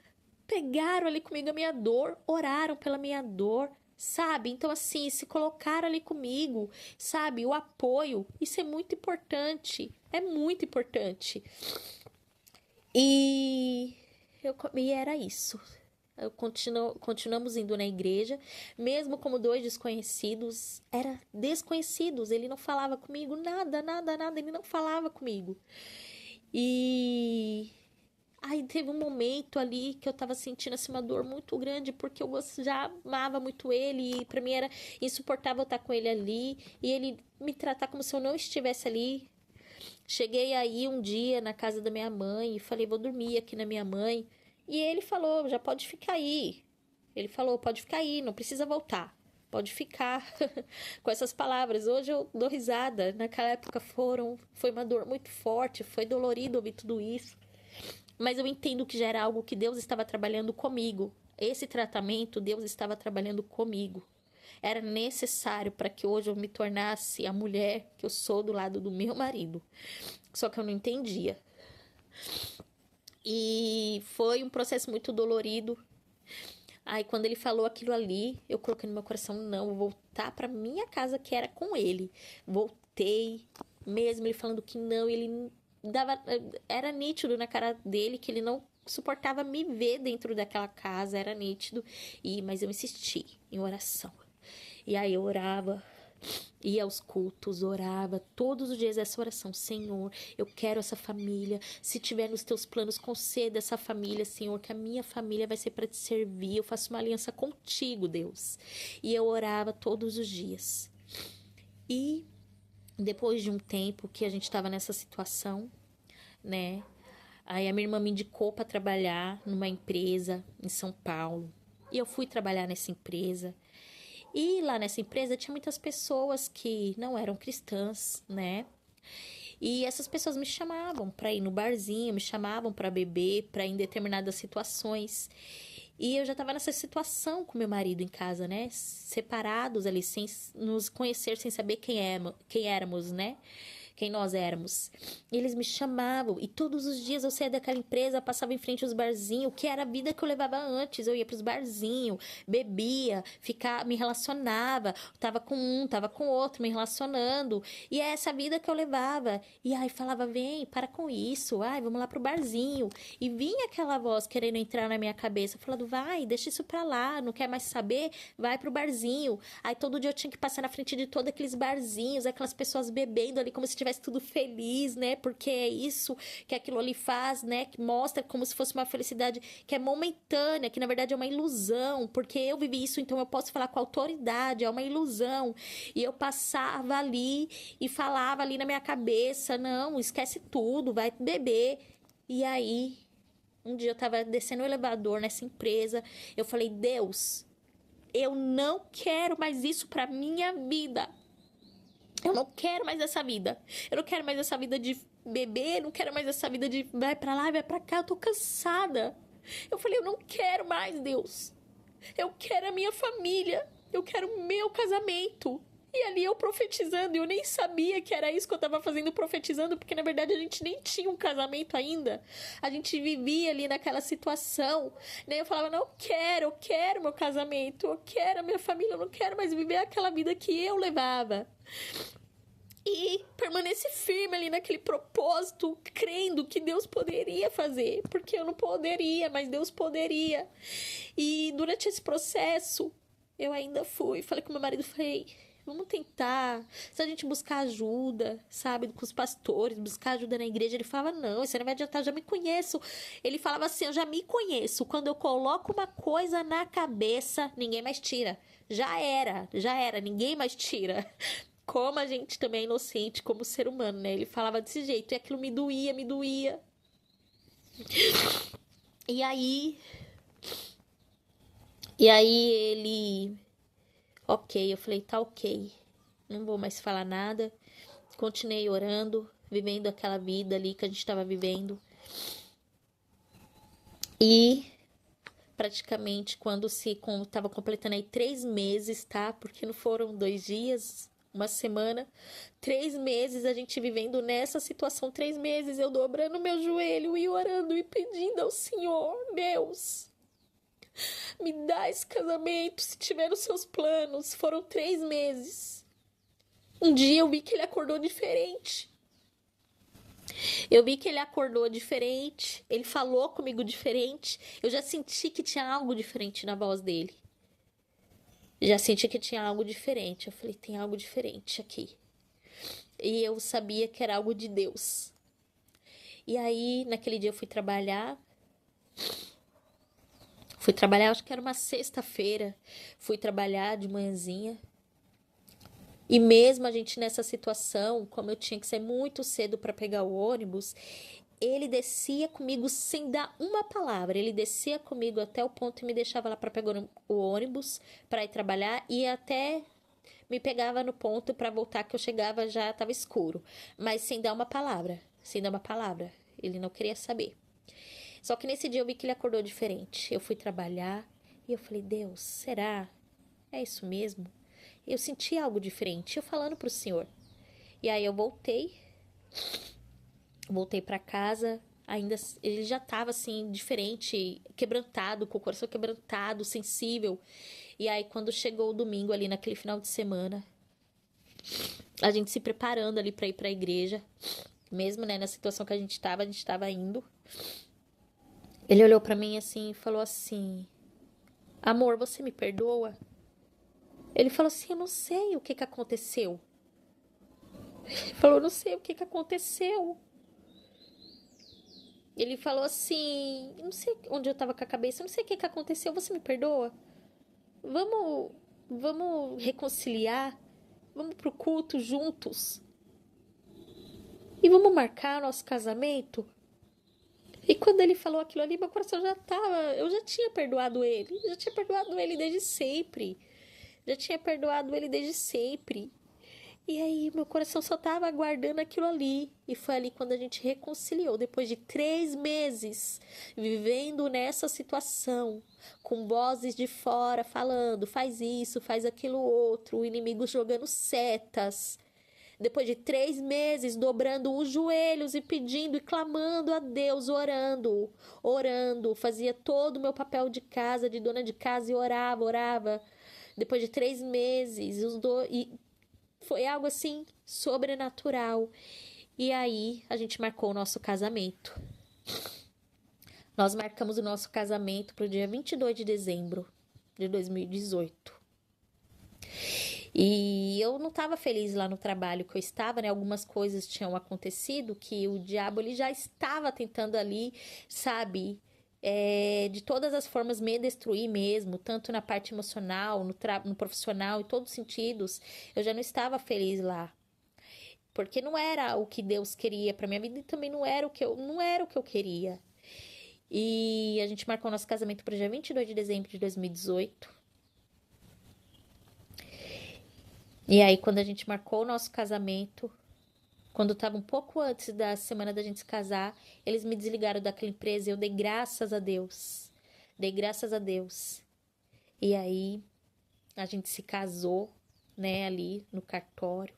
pegaram ali comigo a minha dor, oraram pela minha dor, sabe? Então, assim, se colocaram ali comigo, sabe? O apoio, isso é muito importante. É muito importante. E era isso. Continuamos indo na igreja, mesmo como dois desconhecidos, era desconhecidos, ele não falava comigo, nada, ele não falava comigo. E aí teve um momento ali que eu tava sentindo assim uma dor muito grande, porque eu já amava muito ele, e pra mim era insuportável estar com ele ali, e ele me tratar como se eu não estivesse ali. Cheguei aí um dia na casa da minha mãe e falei, vou dormir aqui na minha mãe. E ele falou, já pode ficar aí. Ele falou, pode ficar aí, não precisa voltar. Pode ficar com essas palavras. Hoje eu dou risada. Naquela época foi uma dor muito forte, foi dolorido ouvir tudo isso. Mas eu entendo que já era algo que Deus estava trabalhando comigo. Esse tratamento, Deus estava trabalhando comigo. Era necessário para que hoje eu me tornasse a mulher que eu sou do lado do meu marido. Só que eu não entendia. E foi um processo muito dolorido. Aí quando ele falou aquilo ali, eu coloquei no meu coração, não, vou voltar para minha casa que era com ele. Voltei, mesmo ele falando que não, ele era nítido na cara dele que ele não suportava me ver dentro daquela casa, era nítido. Mas eu insisti em oração. E aí eu orava, ia aos cultos, orava todos os dias essa oração. Senhor, eu quero essa família. Se tiver nos teus planos, conceda essa família, Senhor, que a minha família vai ser para te servir. Eu faço uma aliança contigo, Deus. E eu orava todos os dias. E depois de um tempo que a gente estava nessa situação, né? Aí a minha irmã me indicou para trabalhar numa empresa em São Paulo. E eu fui trabalhar nessa empresa. E lá nessa empresa tinha muitas pessoas que não eram cristãs, né? E essas pessoas me chamavam para ir no barzinho, me chamavam para beber, para ir em determinadas situações. E eu já estava nessa situação com meu marido em casa, né? Separados ali, sem nos conhecer, sem saber quem éramos, né? Quem nós éramos. E eles me chamavam, e todos os dias eu saía daquela empresa, passava em frente aos barzinhos, que era a vida que eu levava antes. Eu ia pros barzinhos, bebia, me relacionava, tava com um, tava com outro, me relacionando. E é essa vida que eu levava. E aí falava, vem, para com isso, ai, vamos lá pro barzinho. E vinha aquela voz querendo entrar na minha cabeça, falando, vai, deixa isso pra lá, não quer mais saber? Vai pro barzinho. Aí todo dia eu tinha que passar na frente de todos aqueles barzinhos, aquelas pessoas bebendo ali como se tivesse tudo feliz, né? Porque é isso que aquilo ali faz, né? Que mostra como se fosse uma felicidade que é momentânea, que na verdade é uma ilusão, porque eu vivi isso, então eu posso falar com autoridade, é uma ilusão. E eu passava ali e falava ali na minha cabeça, não, esquece tudo, vai beber. E aí Um dia eu tava descendo o elevador nessa empresa, eu falei, Deus, eu não quero mais isso pra minha vida. Eu não quero mais essa vida. Eu não quero mais essa vida de beber, não quero mais essa vida de vai pra lá, vai pra cá, eu tô cansada. Eu falei, eu não quero mais, Deus. Eu quero a minha família. Eu quero o meu casamento. E ali eu profetizando, e eu nem sabia que era isso que eu tava fazendo profetizando, porque na verdade a gente nem tinha um casamento ainda. A gente vivia ali naquela situação, né? Eu falava, não, eu quero meu casamento, eu quero a minha família, eu não quero mais viver aquela vida que eu levava. E permaneci firme ali naquele propósito, crendo que Deus poderia fazer, porque eu não poderia, mas Deus poderia. E durante esse processo, eu ainda falei com meu marido, falei, vamos tentar, se a gente buscar ajuda, sabe, com os pastores, buscar ajuda na igreja. Ele falava, não, isso não vai adiantar, eu já me conheço. Ele falava assim, eu já me conheço, quando eu coloco uma coisa na cabeça, ninguém mais tira. Já era, ninguém mais tira. Como a gente também é inocente como ser humano, né? Ele falava desse jeito e aquilo me doía, me doía. E aí... E aí ele... Ok, eu falei, tá ok. Não vou mais falar nada. Continuei orando, vivendo aquela vida ali que a gente estava vivendo. E praticamente quando estava completando aí 3 meses, tá? Porque não foram 2 dias, uma semana, 3 meses a gente vivendo nessa situação, 3 meses eu dobrando meu joelho e orando e pedindo ao Senhor, Deus, me dá esse casamento se tiver nos seus planos. Foram 3 meses. Um dia eu vi que ele acordou diferente. Eu vi que ele acordou diferente, ele falou comigo diferente. Eu já senti que tinha algo diferente na voz dele. Já senti que tinha algo diferente. Eu falei, tem algo diferente aqui. E eu sabia que era algo de Deus. E aí, naquele dia eu fui trabalhar. Acho que era uma sexta-feira. Fui trabalhar de manhãzinha. E mesmo a gente nessa situação, como eu tinha que sair muito cedo para pegar o ônibus, ele descia comigo sem dar uma palavra. Ele descia comigo até o ponto e me deixava lá para pegar o ônibus para ir trabalhar e até me pegava no ponto para voltar, que eu chegava já estava escuro, mas sem dar uma palavra, sem dar uma palavra. Ele não queria saber. Só que nesse dia eu vi que ele acordou diferente. Eu fui trabalhar e eu falei, Deus, será? É isso mesmo? Eu senti algo diferente, eu falando pro Senhor. E aí eu voltei para casa, ainda ele já tava assim diferente, quebrantado, com o coração quebrantado, sensível. E aí quando chegou o domingo ali naquele final de semana, a gente se preparando ali para ir para a igreja, mesmo, né, na situação que a gente tava indo. Ele olhou para mim assim e falou assim: "Amor, você me perdoa?" Ele falou assim: "Eu não sei o que que aconteceu." Ele falou: "Eu não sei o que que aconteceu." Ele falou assim: "Não sei onde eu tava com a cabeça, eu não sei o que que aconteceu, você me perdoa? Vamos, vamos reconciliar, vamos pro culto juntos e vamos marcar nosso casamento." E quando ele falou aquilo ali, meu coração eu já tinha perdoado ele, desde sempre. Já tinha perdoado ele desde sempre. E aí, meu coração só tava aguardando aquilo ali. E foi ali quando a gente reconciliou, depois de 3 meses vivendo nessa situação, com vozes de fora falando, faz isso, faz aquilo outro, o inimigo jogando setas. Depois de 3 meses dobrando os joelhos e pedindo e clamando a Deus, orando, fazia todo o meu papel de casa, de dona de casa, e orava. Depois de 3 meses, e foi algo assim sobrenatural. E aí a gente marcou o nosso casamento. Nós marcamos o nosso casamento para o dia 22 de dezembro de 2018. E eu não estava feliz lá no trabalho que eu estava, né? Algumas coisas tinham acontecido que o diabo ele já estava tentando ali, sabe? De todas as formas me destruir mesmo, tanto na parte emocional, no profissional, em todos os sentidos. Eu já não estava feliz lá. Porque não era o que Deus queria para minha vida e também não era o que eu queria. E a gente marcou nosso casamento para o dia 22 de dezembro de 2018. E aí, quando a gente marcou o nosso casamento, quando estava um pouco antes da semana da gente se casar, eles me desligaram daquela empresa e eu dei graças a Deus. Dei graças a Deus. E aí, a gente se casou, né, ali no cartório.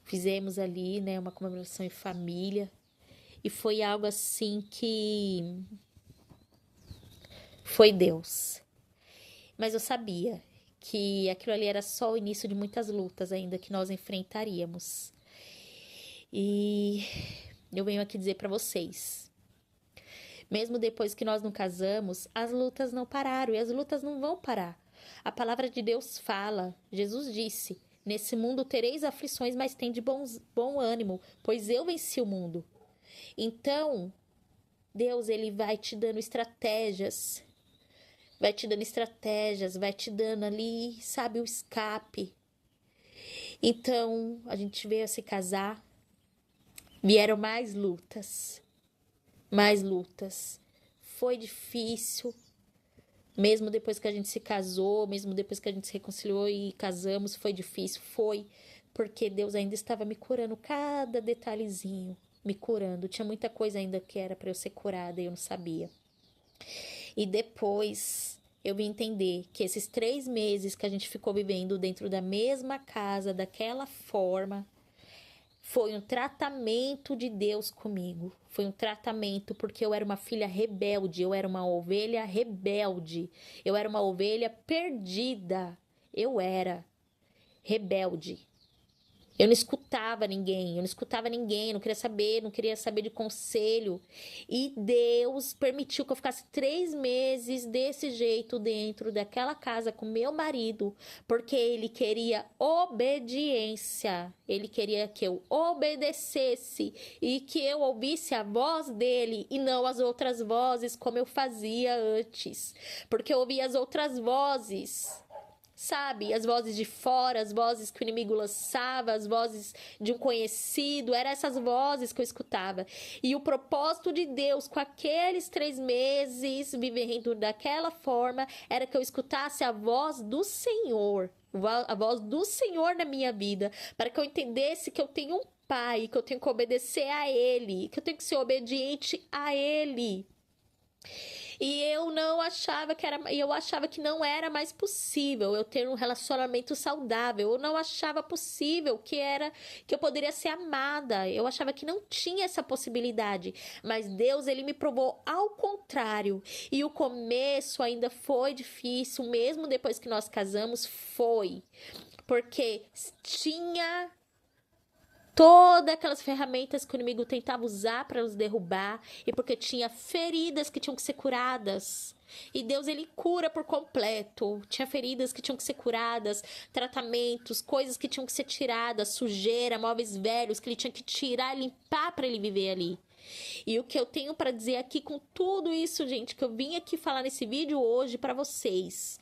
Fizemos ali, né, uma comemoração em família. E foi algo assim que foi Deus. Mas eu sabia que aquilo ali era só o início de muitas lutas ainda que nós enfrentaríamos. E eu venho aqui dizer para vocês, mesmo depois que nós não casamos, as lutas não pararam e as lutas não vão parar. A palavra de Deus fala, Jesus disse, nesse mundo tereis aflições, mas tende bom ânimo, pois eu venci o mundo. Então, Deus, ele vai te dando estratégias, vai te dando ali, sabe, o escape. Então, a gente veio a se casar, vieram mais lutas. Foi difícil, mesmo depois que a gente se casou, mesmo depois que a gente se reconciliou e casamos, foi difícil, porque Deus ainda estava me curando cada detalhezinho, me curando. Tinha muita coisa ainda que era para eu ser curada e eu não sabia. E depois eu vim entender que esses 3 meses que a gente ficou vivendo dentro da mesma casa, daquela forma, foi um tratamento de Deus comigo. Foi um tratamento porque eu era uma filha rebelde, eu era uma ovelha rebelde, eu era uma ovelha perdida. Eu era rebelde. Eu não escutava ninguém, não queria saber de conselho. E Deus permitiu que eu ficasse 3 meses desse jeito dentro daquela casa com meu marido, porque ele queria obediência. Ele queria que eu obedecesse e que eu ouvisse a voz dele e não as outras vozes como eu fazia antes. Porque eu ouvia as outras vozes. Sabe, as vozes de fora, as vozes que o inimigo lançava, as vozes de um conhecido, eram essas vozes que eu escutava. E o propósito de Deus com aqueles 3 meses vivendo daquela forma era que eu escutasse a voz do Senhor, a voz do Senhor na minha vida, para que eu entendesse que eu tenho um Pai, que eu tenho que obedecer a Ele, que eu tenho que ser obediente a Ele. E eu achava que não era mais possível eu ter um relacionamento saudável. Eu não achava possível que eu poderia ser amada. Eu achava que não tinha essa possibilidade. Mas Deus, ele me provou ao contrário. E o começo ainda foi difícil, mesmo depois que nós casamos, foi. Porque tinha todas aquelas ferramentas que o inimigo tentava usar para nos derrubar, e porque tinha feridas que tinham que ser curadas. E Deus, ele cura por completo. Tinha feridas que tinham que ser curadas, tratamentos, coisas que tinham que ser tiradas, sujeira, móveis velhos que ele tinha que tirar e limpar para ele viver ali. E o que eu tenho para dizer aqui com tudo isso, gente, que eu vim aqui falar nesse vídeo hoje para vocês,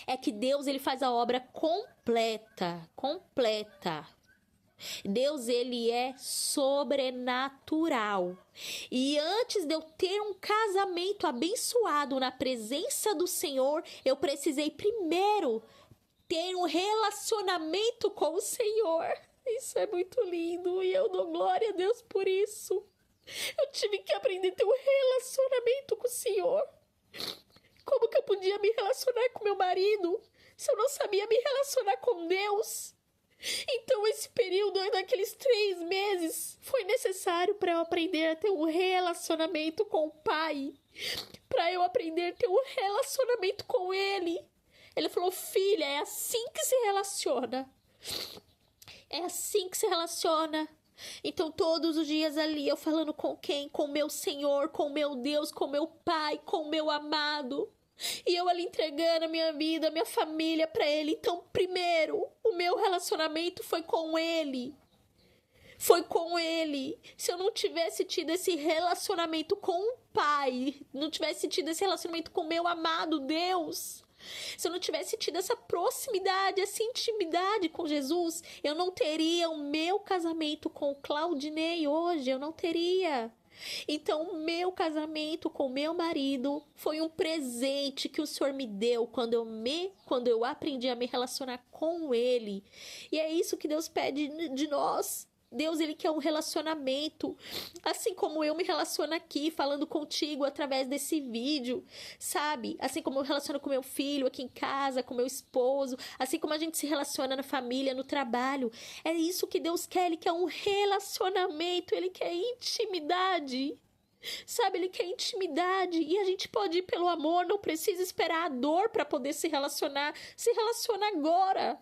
é que Deus, ele faz a obra completa. Deus, ele é sobrenatural. E antes de eu ter um casamento abençoado na presença do Senhor, eu precisei primeiro ter um relacionamento com o Senhor. Isso é muito lindo e eu dou glória a Deus por isso. Eu tive que aprender a ter um relacionamento com o Senhor. Como que eu podia me relacionar com meu marido se eu não sabia me relacionar com Deus? Então esse período, daqueles 3 meses, foi necessário para eu aprender a ter um relacionamento com o Pai, para eu aprender a ter um relacionamento com Ele. Ele falou: filha, é assim que se relaciona. É assim que se relaciona. Então todos os dias ali eu falando com quem? Com o meu Senhor, com o meu Deus, com o meu Pai, com o meu amado. E eu ali entregando a minha vida, a minha família para Ele. Então, primeiro, o meu relacionamento foi com Ele. Foi com Ele. Se eu não tivesse tido esse relacionamento com o Pai, não tivesse tido esse relacionamento com o meu amado Deus, se eu não tivesse tido essa proximidade, essa intimidade com Jesus, eu não teria o meu casamento com o Claudinei hoje. Eu não teria. Então, o meu casamento com meu marido foi um presente que o Senhor me deu quando eu aprendi a me relacionar com ele. E é isso que Deus pede de nós. Deus, ele quer um relacionamento, assim como eu me relaciono aqui, falando contigo através desse vídeo, sabe? Assim como eu relaciono com meu filho aqui em casa, com meu esposo, assim como a gente se relaciona na família, no trabalho. É isso que Deus quer, ele quer um relacionamento, ele quer intimidade. Sabe, ele quer intimidade e a gente pode ir pelo amor, não precisa esperar a dor para poder se relacionar. Se relaciona agora.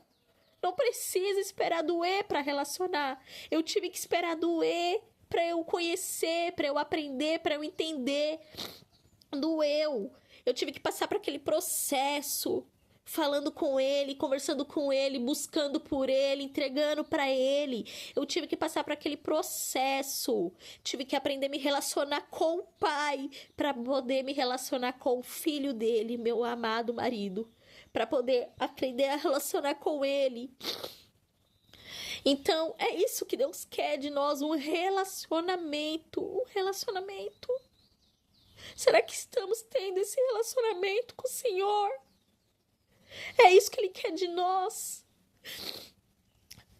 Não precisa esperar doer para relacionar. Eu tive que esperar doer para eu conhecer, para eu aprender, para eu entender. Doeu. Eu tive que passar por aquele processo, falando com ele, conversando com ele, buscando por ele, entregando para ele. Eu tive que passar por aquele processo. Tive que aprender a me relacionar com o pai para poder me relacionar com o filho dele, meu amado marido, para poder aprender a relacionar com ele. Então, é isso que Deus quer de nós, um relacionamento, um relacionamento. Será que estamos tendo esse relacionamento com o Senhor? É isso que Ele quer de nós.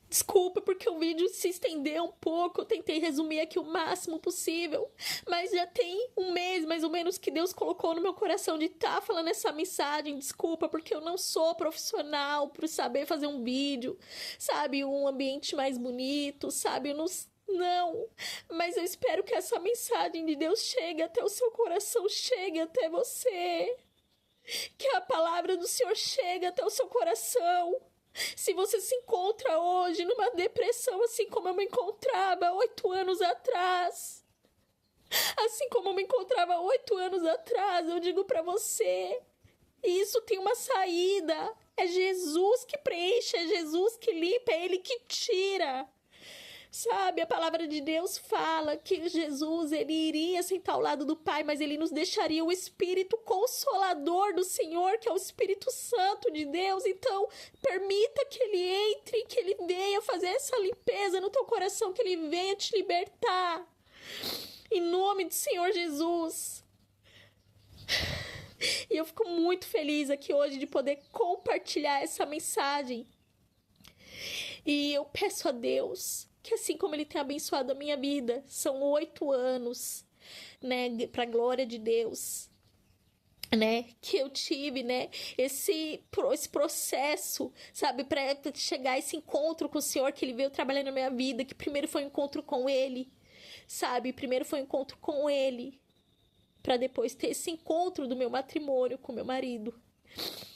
Desculpa porque o vídeo se estendeu um pouco, eu tentei resumir aqui o máximo possível, mas já tem um mês mais ou menos que Deus colocou no meu coração de estar falando essa mensagem. Desculpa porque eu não sou profissional por saber fazer um vídeo, sabe, um ambiente mais bonito, sabe, eu não, mas eu espero que essa mensagem de Deus chegue até o seu coração, chegue até você, que a palavra do Senhor chegue até o seu coração. Se você se encontra hoje numa depressão, assim como eu me encontrava 8 anos atrás, assim como eu me encontrava 8 anos atrás, eu digo para você, isso tem uma saída. É Jesus que preenche, é Jesus que limpa, é Ele que tira. Sabe, a palavra de Deus fala que Jesus, ele iria sentar ao lado do Pai, mas ele nos deixaria o Espírito Consolador do Senhor, que é o Espírito Santo de Deus. Então, permita que ele entre, que ele venha fazer essa limpeza no teu coração, que ele venha te libertar. Em nome do Senhor Jesus. E eu fico muito feliz aqui hoje de poder compartilhar essa mensagem. E eu peço a Deus que, assim como Ele tem abençoado a minha vida, são 8 anos, né, para a glória de Deus, né, que eu tive, né, esse processo, sabe, para chegar a esse encontro com o Senhor, que Ele veio trabalhando na minha vida, que primeiro foi um encontro com Ele, sabe, primeiro foi um encontro com Ele, para depois ter esse encontro do meu matrimônio com meu marido,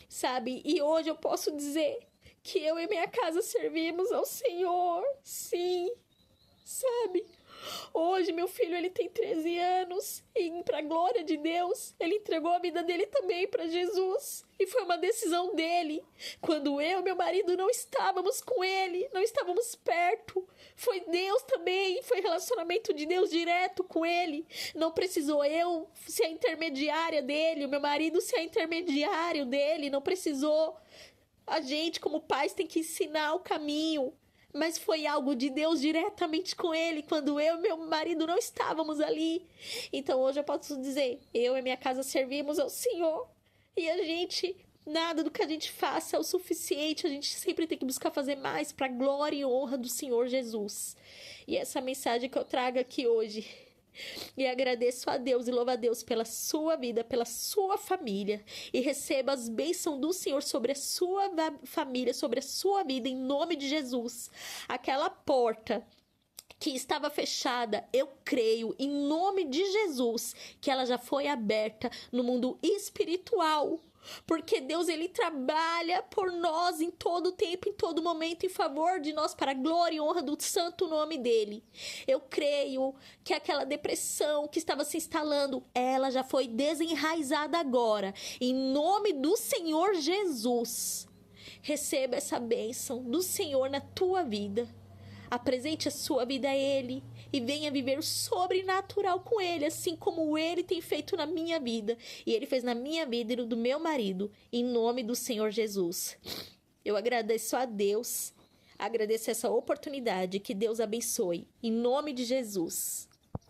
sabe, e hoje eu posso dizer que eu e minha casa servimos ao Senhor, sim, sabe? Hoje meu filho, ele tem 13 anos e, pra glória de Deus, ele entregou a vida dele também para Jesus. E foi uma decisão dele. Quando eu e meu marido não estávamos com ele, não estávamos perto, foi Deus também, foi relacionamento de Deus direto com ele. Não precisou eu ser a intermediária dele, o meu marido ser a intermediário dele, não precisou. A gente, como pais, tem que ensinar o caminho. Mas foi algo de Deus diretamente com ele, quando eu e meu marido não estávamos ali. Então hoje eu posso dizer, eu e minha casa servimos ao Senhor. E a gente, nada do que a gente faça é o suficiente. A gente sempre tem que buscar fazer mais para a glória e honra do Senhor Jesus. E essa mensagem que eu trago aqui hoje. E agradeço a Deus e louvo a Deus pela sua vida, pela sua família. E receba as bênçãos do Senhor sobre a sua família, sobre a sua vida, em nome de Jesus. Aquela porta que estava fechada, eu creio, em nome de Jesus, que ela já foi aberta no mundo espiritual. Porque Deus, ele trabalha por nós em todo tempo, em todo momento, em favor de nós, para a glória e honra do santo nome dele. Eu creio que aquela depressão que estava se instalando, ela já foi desenraizada agora, em nome do Senhor Jesus. Receba essa bênção do Senhor na tua vida. Apresente a sua vida a Ele e venha viver o sobrenatural com Ele, assim como Ele tem feito na minha vida. E Ele fez na minha vida e no do meu marido, em nome do Senhor Jesus. Eu agradeço a Deus, agradeço essa oportunidade, que Deus abençoe, em nome de Jesus.